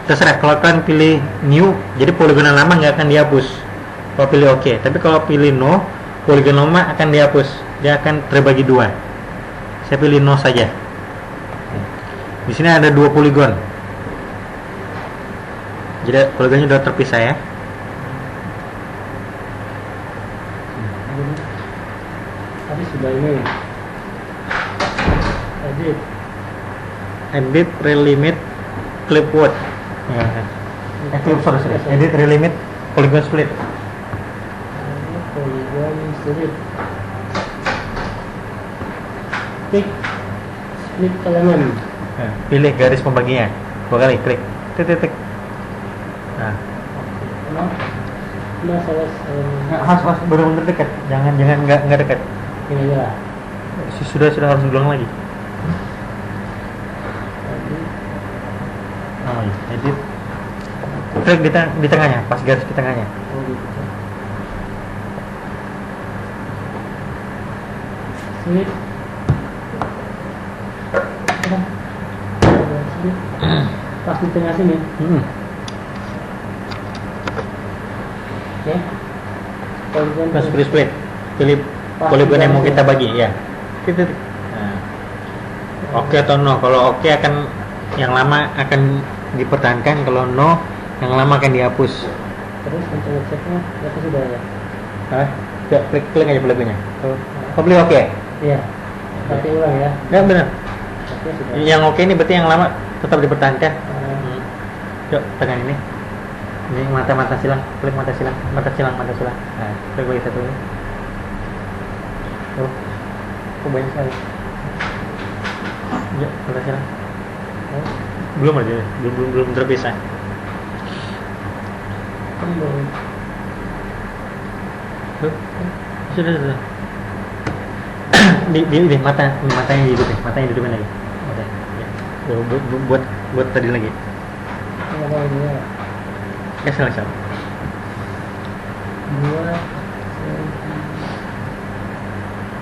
Terserah. Kalau kalian pilih new, jadi poligon yang lama nggak akan dihapus. Kalau pilih oke, tapi kalau pilih no, poligon lama akan dihapus. Dia akan terbagi 2. Saya pilih no saja. Di sini ada 2 poligon. Jadi poligonnya sudah terpisah ya. Tadi sudah ini. Edit relimit clipboard. Sorry. Edit relimit polygon split. Polygon split. Pick split element. Nah, pilih garis pembaginya 2 kali, klik titik. Nah, harus benar-benar dekat, jangan nggak dekat. Ini aja lah. Sudah harus ulang lagi. Oh iya, edit. Klik di tengahnya, pas garis di tengahnya. Oh gitu. Split. Split. Pas di tengah sini. Oke. Polygon Pas split. Pilih Pas poligon yang mau garis kita ya. bagi, ya. Titik. Nah. Oke atau no? Kalau oke akan yang lama akan dipertahankan, kalau no yang lama akan dihapus. Terus untuk ngeceknya berarti sudah ya? Hah? Ya, klik aja poligonnya. Kau beli oke? Iya. Tapi ulang ya. Ya benar. Oke sudah. Yang oke ini berarti yang lama tetap dipertahankan. Eh, Yuk, tekan ini. Ini mata silang, klik mata silang. Nah, klik lagi satu ini. Tuh, kok banyak sekali. Yuk, mata silang. Oh, belum aja, belum terpisah. kembali. Tuh, sudah. di matanya hidupin, matanya hidupin lagi. Matanya. Ya. Buat tadi lagi. Ini apa ini ya? Ya salah. 2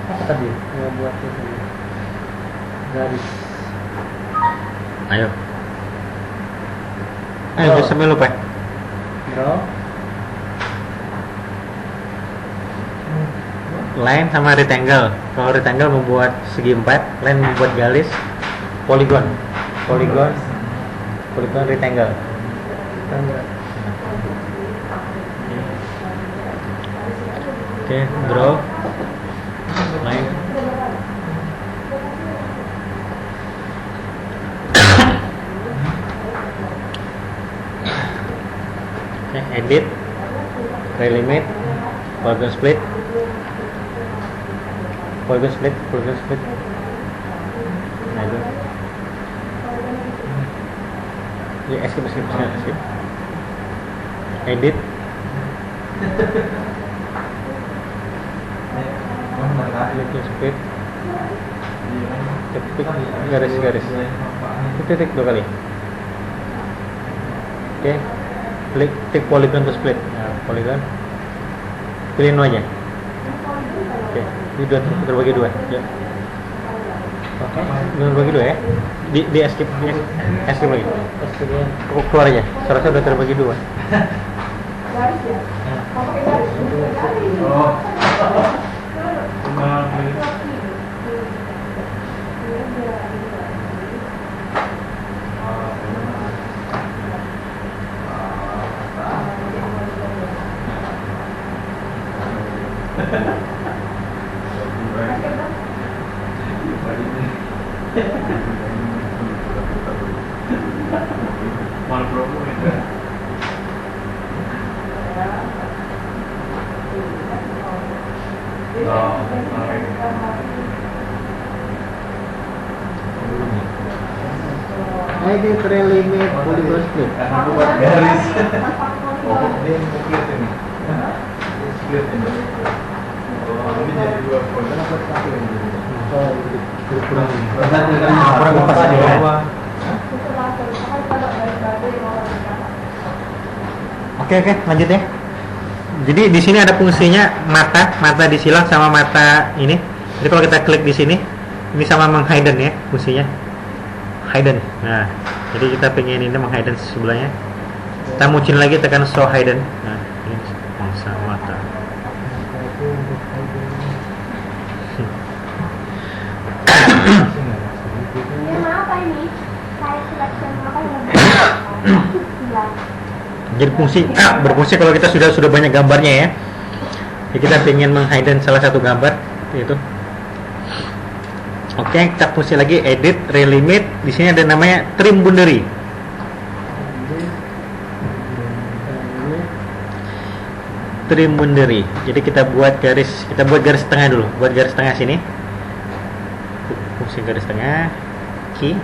apa tadi? Mau buat ini garis. Ayo, sampai lupa. Draw. Line sama rectangle. Kalau rectangle membuat segi 4, line membuat garis. Polygon rectangle. Tanda. Oke, draw line. Oke, edit, relimit, polygon split. Nah itu. Ya, escape. Edit. Polygon split. Ketik garis. Titik 2 kali. Oke. Klik polygon to split. Nah, polygon. Pilih no aja. Oke, ini terbagi 2. Ya. Oke, terbagi 2 ya. Di escape lagi. Kemudian Keluar aja. Seharusnya udah terbagi 2. Garis ya? Kalau pakai garis, garis. Edit, relimit, polygon split. buat garis. Oh, ini split ini. Ini split ini. Oh, ini jadi 2 poin. Kenapa satu yang jadi? Kurang ini. Kurang pas aja ya. Oke, lanjut ya. Jadi di sini ada fungsinya mata disilang sama mata ini. Jadi kalau kita klik di sini, ini sama menghidden ya fungsinya. Hidden. Nah, jadi kita pengen ini menghidden sebelahnya. Kita muncul lagi, tekan show hidden. Nah, ini sama mata. Ini apa ini? Saya selection apa yang Jadi berfungsi kalau kita sudah banyak gambarnya ya. Jadi kita pengen menghidden salah satu gambar itu. Oke, kita fungsi lagi edit, relimit. Di sini ada namanya trim boundary. Trim boundary. Jadi kita buat garis tengah dulu. Buat garis tengah sini. Fungsi garis tengah, key.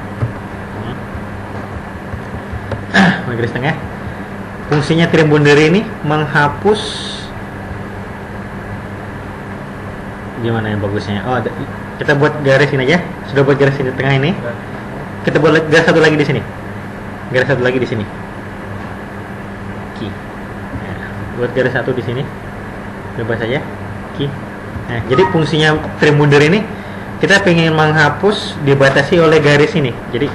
Buat garis tengah. Fungsinya trim boundary ini menghapus. Gimana yang bagusnya? Oh, kita buat garis ini aja. Sudah buat garis di tengah ini. Kita buat garis satu lagi di sini. garis satu lagi di sini. Key. Nah, buat garis satu di sini. Bebas saja. Key. Nah, jadi fungsinya trim boundary ini kita pengen menghapus dibatasi oleh garis ini. Jadi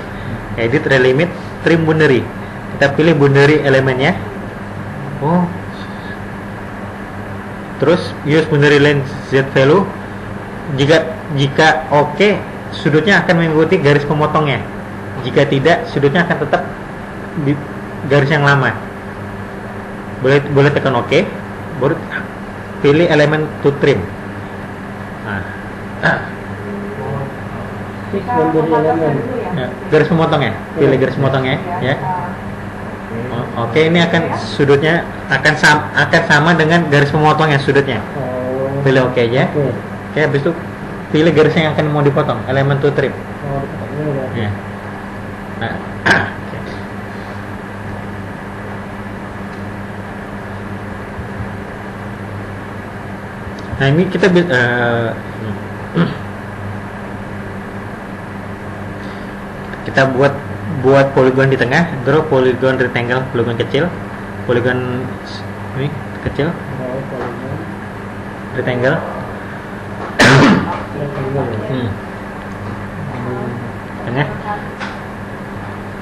edit relimit trim boundary. Kita pilih boundary elemennya. Oh. Terus use boundary length z value. Jika oke, sudutnya akan mengikuti garis pemotongnya. Jika tidak, sudutnya akan tetap di garis yang lama. Boleh tekan oke. Baru pilih elemen to trim. Nah, Fix boundary elemen. ya, garis pemotongnya. Pilih garis pemotongnya, ya. Oh, oke, ini akan sudutnya akan sama dengan garis pemotongnya sudutnya. Oh. Pilih oke aja. Oke. Oke, habis itu pilih garis yang akan mau dipotong, elemen to trim. Oh, dipotongnya berarti. Ya. Nah, oke. Nah, ini kita kita buat poligon di tengah, draw poligon rectangle, poligon kecil, poligon ini kecil, Oh, polygon. rectangle. Rectangle ya. Tengah.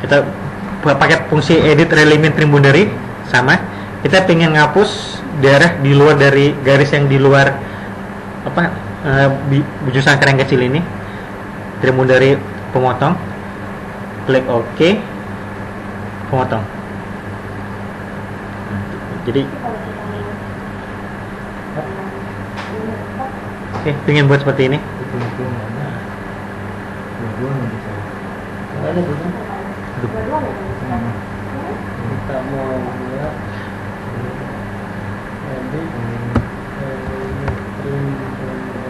Kita pakai fungsi edit relimit trim boundary sama. Kita pengen ngapus daerah di luar dari garis yang di luar bujur sangkar yang kecil ini. Trim boundary pemotong. Klik OK. Pemotong. Jadi pengen buat seperti ini. Itu mana? Dua bisa. Nggak ada gitu. Kita mau buat edit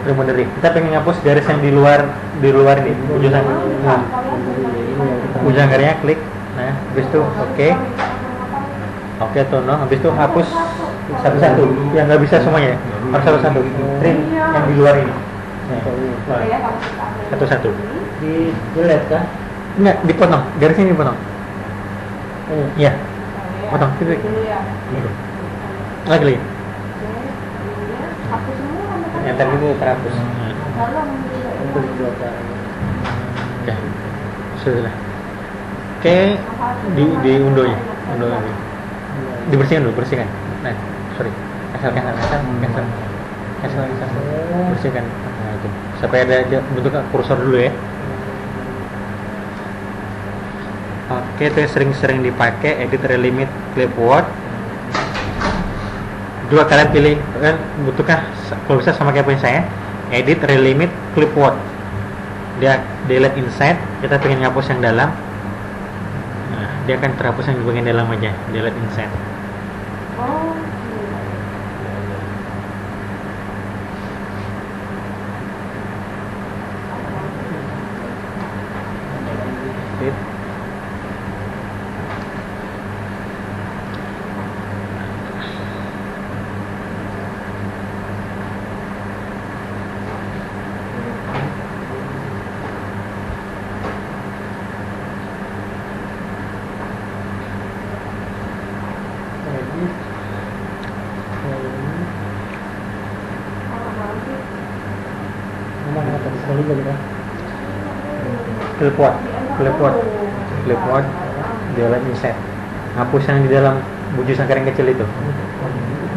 Trim boundary. Kita pengen ngapus garis yang di luar ini, bujur sangkar. Nah, bujur sangkarnya klik. Nah, habis itu oke. Oke, tono. Habis itu hapus satu-satu. Yang nggak bisa semuanya. Harus satu-satu. Trim yang di luar ini. Nah, satu-satu. di delete kah? Enggak, dipotong. Garisnya dipotong. Iya. Potong. Klik. Lagi. Enter itu terhapus. Untuk data. Oke. Sudah. Oke, diunduh ya. Unduh lagi. Dibersihkan dulu, bersihkan. Nah, sorry. Cancel. Bersihkan. Nah, itu. Sampai ada bentuk kursor dulu ya. Oke, itu sering-sering dipakai edit relimit clipboard. Dua kalian pilih kan butuhkah kalau bisa sama kayak punya saya, edit relimit clipboard. Dia delete inside, kita pengen ngapus yang dalam. Nah, dia akan terhapus yang di bagian dalam aja, delete inside. Sip. Edit. Mana tadi sekali kan? Clipboard, delete inside. Hapus yang di dalam bujur sangkar yang kecil itu.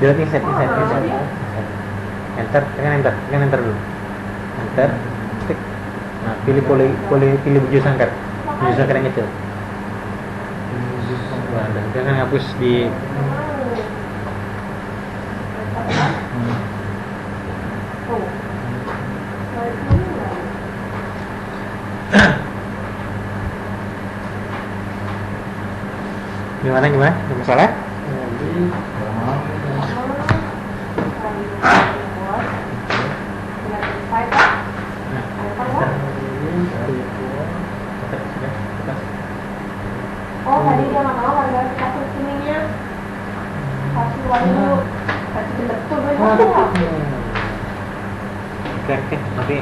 Delete inside. Enter, tekan enter dulu. Enter, klik. Nah, pilih bujur sangkar yang kecil. Nah, dan kita akan hapus di gimana? Ada masalah? Oh, tadi dia nggak mau warga kasih sininya, kasih uang dulu, kasih betul Oke, nanti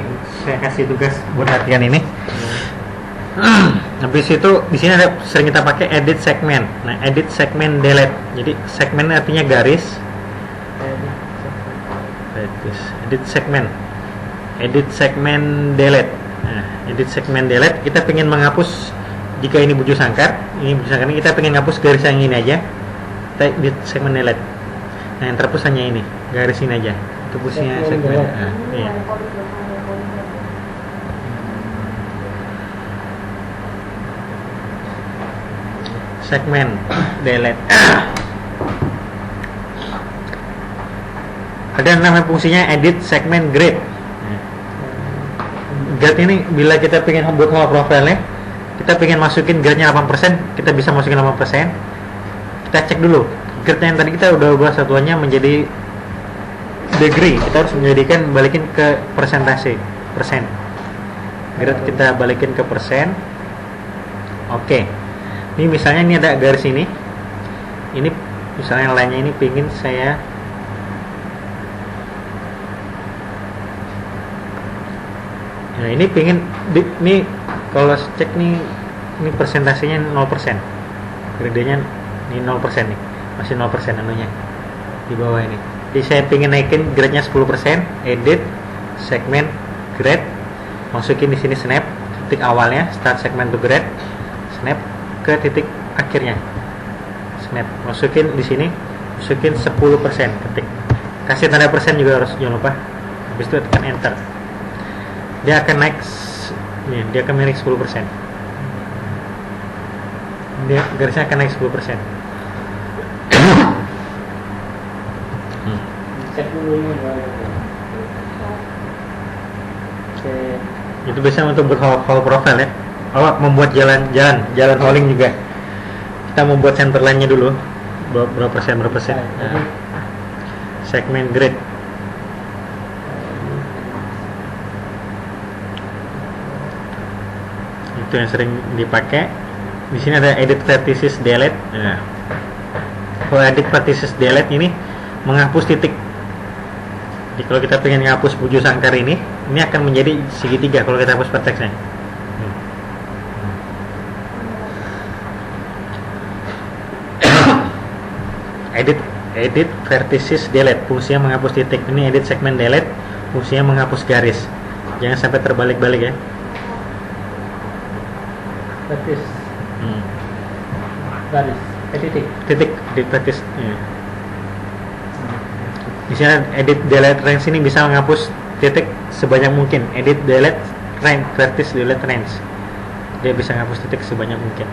saya kasih tugas buat latihan ini. Habis itu di sini ada sering kita pakai edit segment. Nah, edit segment delete. Jadi segmen artinya garis. Edit segment. Edit segment delete. Nah, edit segment delete kita pengen menghapus jika ini bujur sangkar. Ini bujur sangkar ini kita pengen menghapus garis yang ini aja. Kita edit segment delete. Nah, yang terhapus hanya ini, garis ini aja. Itu fungsinya segmen. Nah, iya. Segmen delete. Ada namanya fungsinya edit segment grid. Grid ini bila kita pengen buat home profile-nya, kita pengen masukin gradnya 8%, kita bisa masukin 8%. Kita cek dulu gradnya yang tadi kita udah ubah satuannya menjadi degree. Kita harus balikin ke persentase, persen. Grade kita balikin ke persen. Oke. Ini misalnya ini ada garis ini misalnya lainnya ini pingin saya ini pingin ini kalau cek nih ini persentasenya 0%, gradenya ini 0% nih, masih 0% anunya di bawah ini. Jadi saya pingin naikin grade-nya 10%, edit segment grade, masukin di sini snap titik awalnya, start segment to grade, snap ke titik akhirnya, snap, masukin di sini, masukin 10%, ketik, kasih tanda persen juga harus, jangan lupa. Habis itu tekan enter, dia akan naik, dia akan naik 10%, dia garisnya akan naik 10%. Cek dulu ini. Itu biasanya untuk berhole profile ya. Membuat jalan hauling juga. Kita membuat center line-nya dulu. Berapa persen? Nah, segmen grid. Itu yang sering dipakai. Di sini ada edit vertices delete. Nah, kalau edit vertices delete ini menghapus titik. Jadi kalau kita pengen menghapus bujur sangkar ini akan menjadi segitiga kalau kita hapus vertexnya. Edit vertices delete, fungsinya menghapus titik. Ini edit segment delete, fungsinya menghapus garis. Jangan sampai terbalik-balik ya. Vertis. Garis. Titik di vertis. Ya. Di sini edit delete range ini bisa menghapus titik sebanyak mungkin. Edit delete range, vertis delete range. Dia bisa menghapus titik sebanyak mungkin.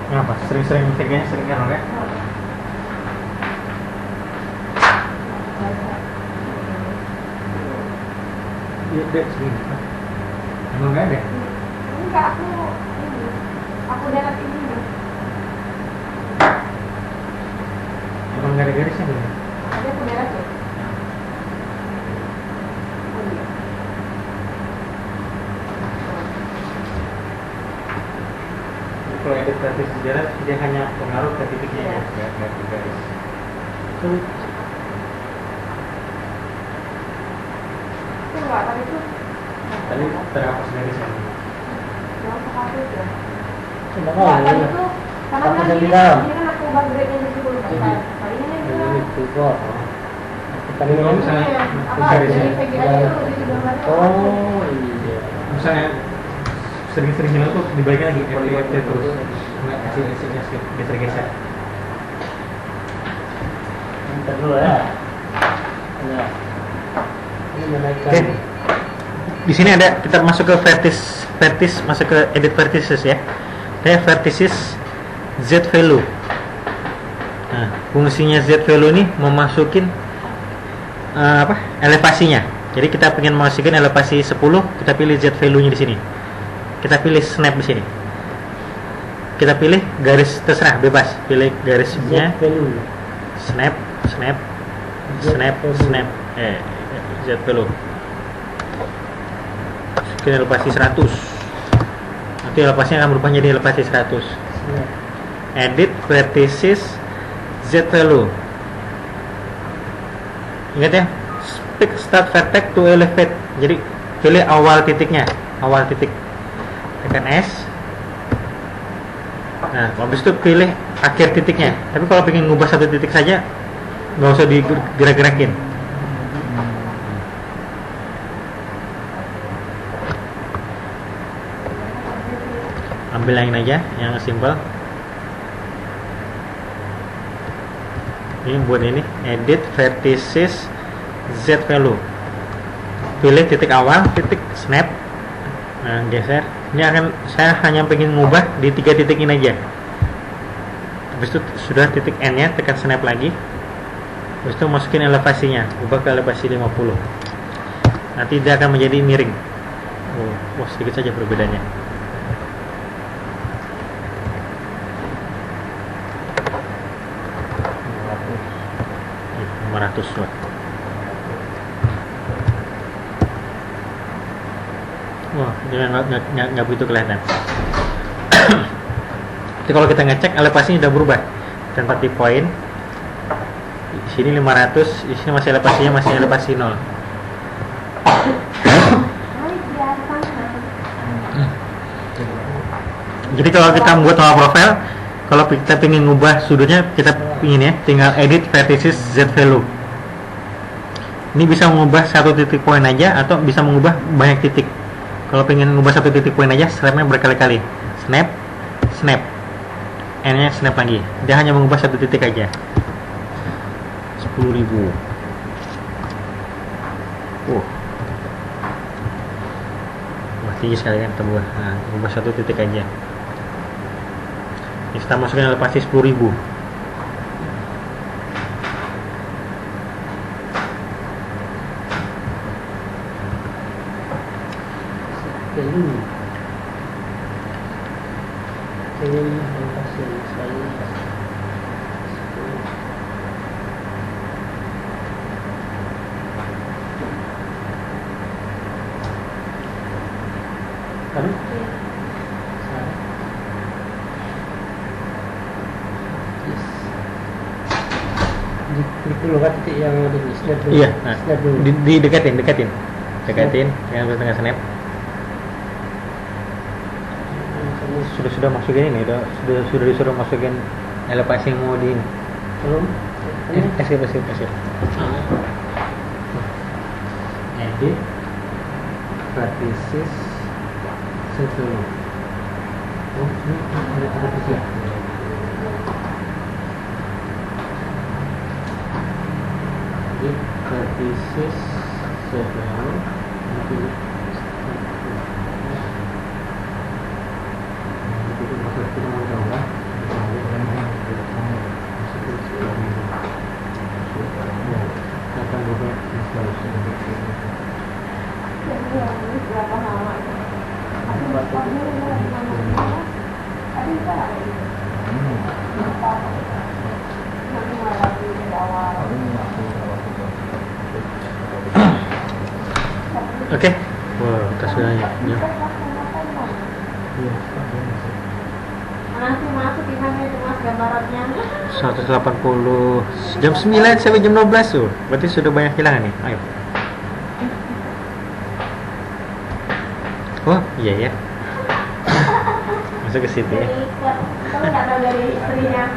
Kenapa? Sering-sering kayaknya sering error ya? Iya, dek segini. Emang nggak ada? Enggak, aku delete ini. Emang nggak ada garisnya belum? Ada aku delete ya? Oh iya. Kalau edit vertis delete dia hanya pengaruh ke titiknya ya, nggak ke garis. Itu enggak, tadi itu Tadi terhapus garisnya. jangan terhapus ya. Sudah Enggak, tadi mau. itu karena Hapus kan yang di ini dalam. kan aku ubah grade-nya di 10%. Kali ini Ini dia juga. Tadi Kalau mau. misalnya apa garisnya, dari VGA itu di 19. Oh iya. misalnya sering-sering hilang tuh dibalikin lagi FT terus, nggak kasih geser-geser. Bentar dulu ya. Ya. Ini menaikkan. Oke. Di sini ada kita masuk ke vertis masuk ke edit vertices ya. Kayak vertices Z value. Nah, fungsinya Z value ini memasukin elevasinya. Jadi kita pengen masukin elevasi 10, kita pilih Z value-nya di sini. Kita pilih snap di sini. Kita pilih garis terserah bebas, pilih garisnya. Snap. Z value. Masukin elevasi 100. Nanti elevasinya akan berubah jadi elevasi 100. Edit vertices Z value. Ingat ya, pick start vertex to elevate. Jadi pilih awal titiknya, awal titik. Tekan S. Nah, habis itu pilih akhir titiknya. Tapi kalau pengen ngubah satu titik saja, nggak usah digerak-gerakin. Ambil yang ini aja, yang simple. Ini buat ini, edit vertices Z value. Pilih titik awal, titik snap. Nah, geser. Ini saya hanya pengen ngubah di 3 titik ini aja. Habis itu sudah titik N nya, tekan snap lagi. Habis itu masukin elevasinya, ubah ke elevasi 50. Nanti dia akan menjadi miring. Oh, sedikit saja perbedaannya. Ini 500 watt. Wah, dia nggak begitu kelihatan. Jadi kalau kita ngecek elevasinya sudah berubah. Tempat di poin. Di sini 500, di sini masih elevasi 0. Jadi kalau kita membuat nama profil, kalau kita ingin ngubah sudutnya, kita ingin ya, tinggal edit vertices Z value. Ini bisa mengubah satu titik poin aja atau bisa mengubah banyak titik. Kalau pengen ngubah satu titik poin aja, snapnya berkali-kali. Snap, snap. N-nya snap lagi. Dia hanya mengubah satu titik aja. 10.000. Wah, tinggi sekali kan tembus. Nah, ubah satu titik aja. Ini kita masukin elevasi 10.000. Dulu kan titik yang di snap dulu. Iya, nah, Snap dulu. dekatin, jangan tengah snap. Sudah masukin ini, sudah disuruh masukin elevasi yang mau di ini. Belum. Escape. Edit vertices Z value. Oh, ini ada titik. Edit vertices Z value. Kita mau coba. Akan berubah Berapa lama itu? Aku bertanya tadi Oke. Wah, kita sudah ya. Nanti masuk gimana itu mas gambarannya? 180 jam 9 sampai jam 12 tuh. Berarti sudah banyak hilangan nih. Ayo. Oh, iya ya. Masuk ke situ ya. Kamu nggak tahu dari istrinya?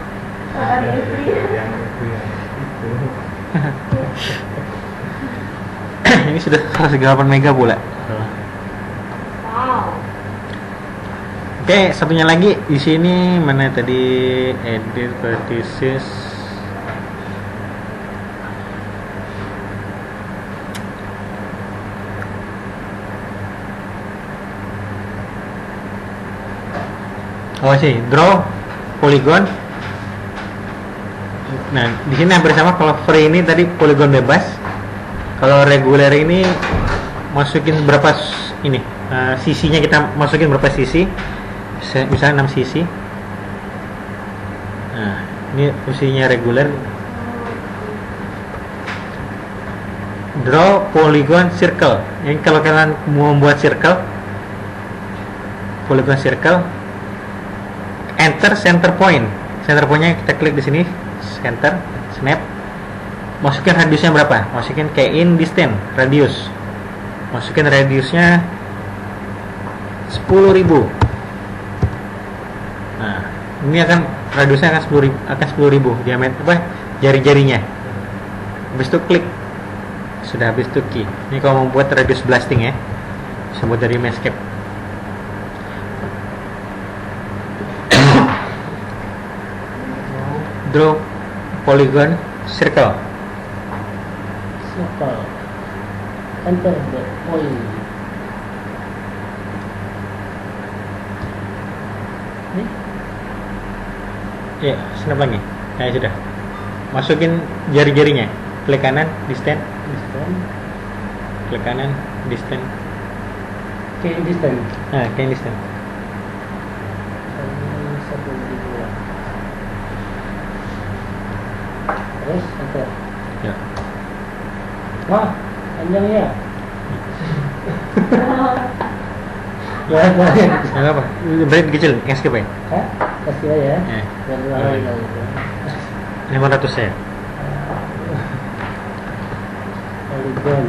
Dari istri. Ini sudah 108 mega pula. Wow. Oke, satunya lagi di sini mana tadi edit vertices. Oh sih, draw polygon. Nah, di sini hampir sama. Kalau free ini tadi polygon bebas. Kalau reguler ini masukin berapa ini sisinya, kita masukin berapa sisi. Misalnya 6 sisi. Nah, ini fungsinya reguler. Draw polygon circle. Ini kalau kalian mau membuat circle, polygon circle, enter center point. center point-nya kita klik di sini, center, snap. Masukin radiusnya berapa? Masukin kayak in distance, radius. Masukin radiusnya 10.000. Nah, ini akan radiusnya akan 10.000 diameter apa? Jari-jarinya. Habis itu klik. Sudah, habis itu key. Ini kalau membuat radius blasting ya. Bisa buat dari Medscape. Draw polygon circle. Circle. Enter the point. Ini Ya, snap lagi. Nah, sudah. Masukin jari-jarinya. Klik kanan, distance. distance. Klik kanan, distance. Oke, distance. Nah, kayak distance. Ini 1.2. Terus enter. Ya. Wah, panjang ya. Ya, nggak apa. Berarti kecil, escape ya. Hah? Kasih aja ya. Ya. Biar lari lagi. 500 ya. Polygon.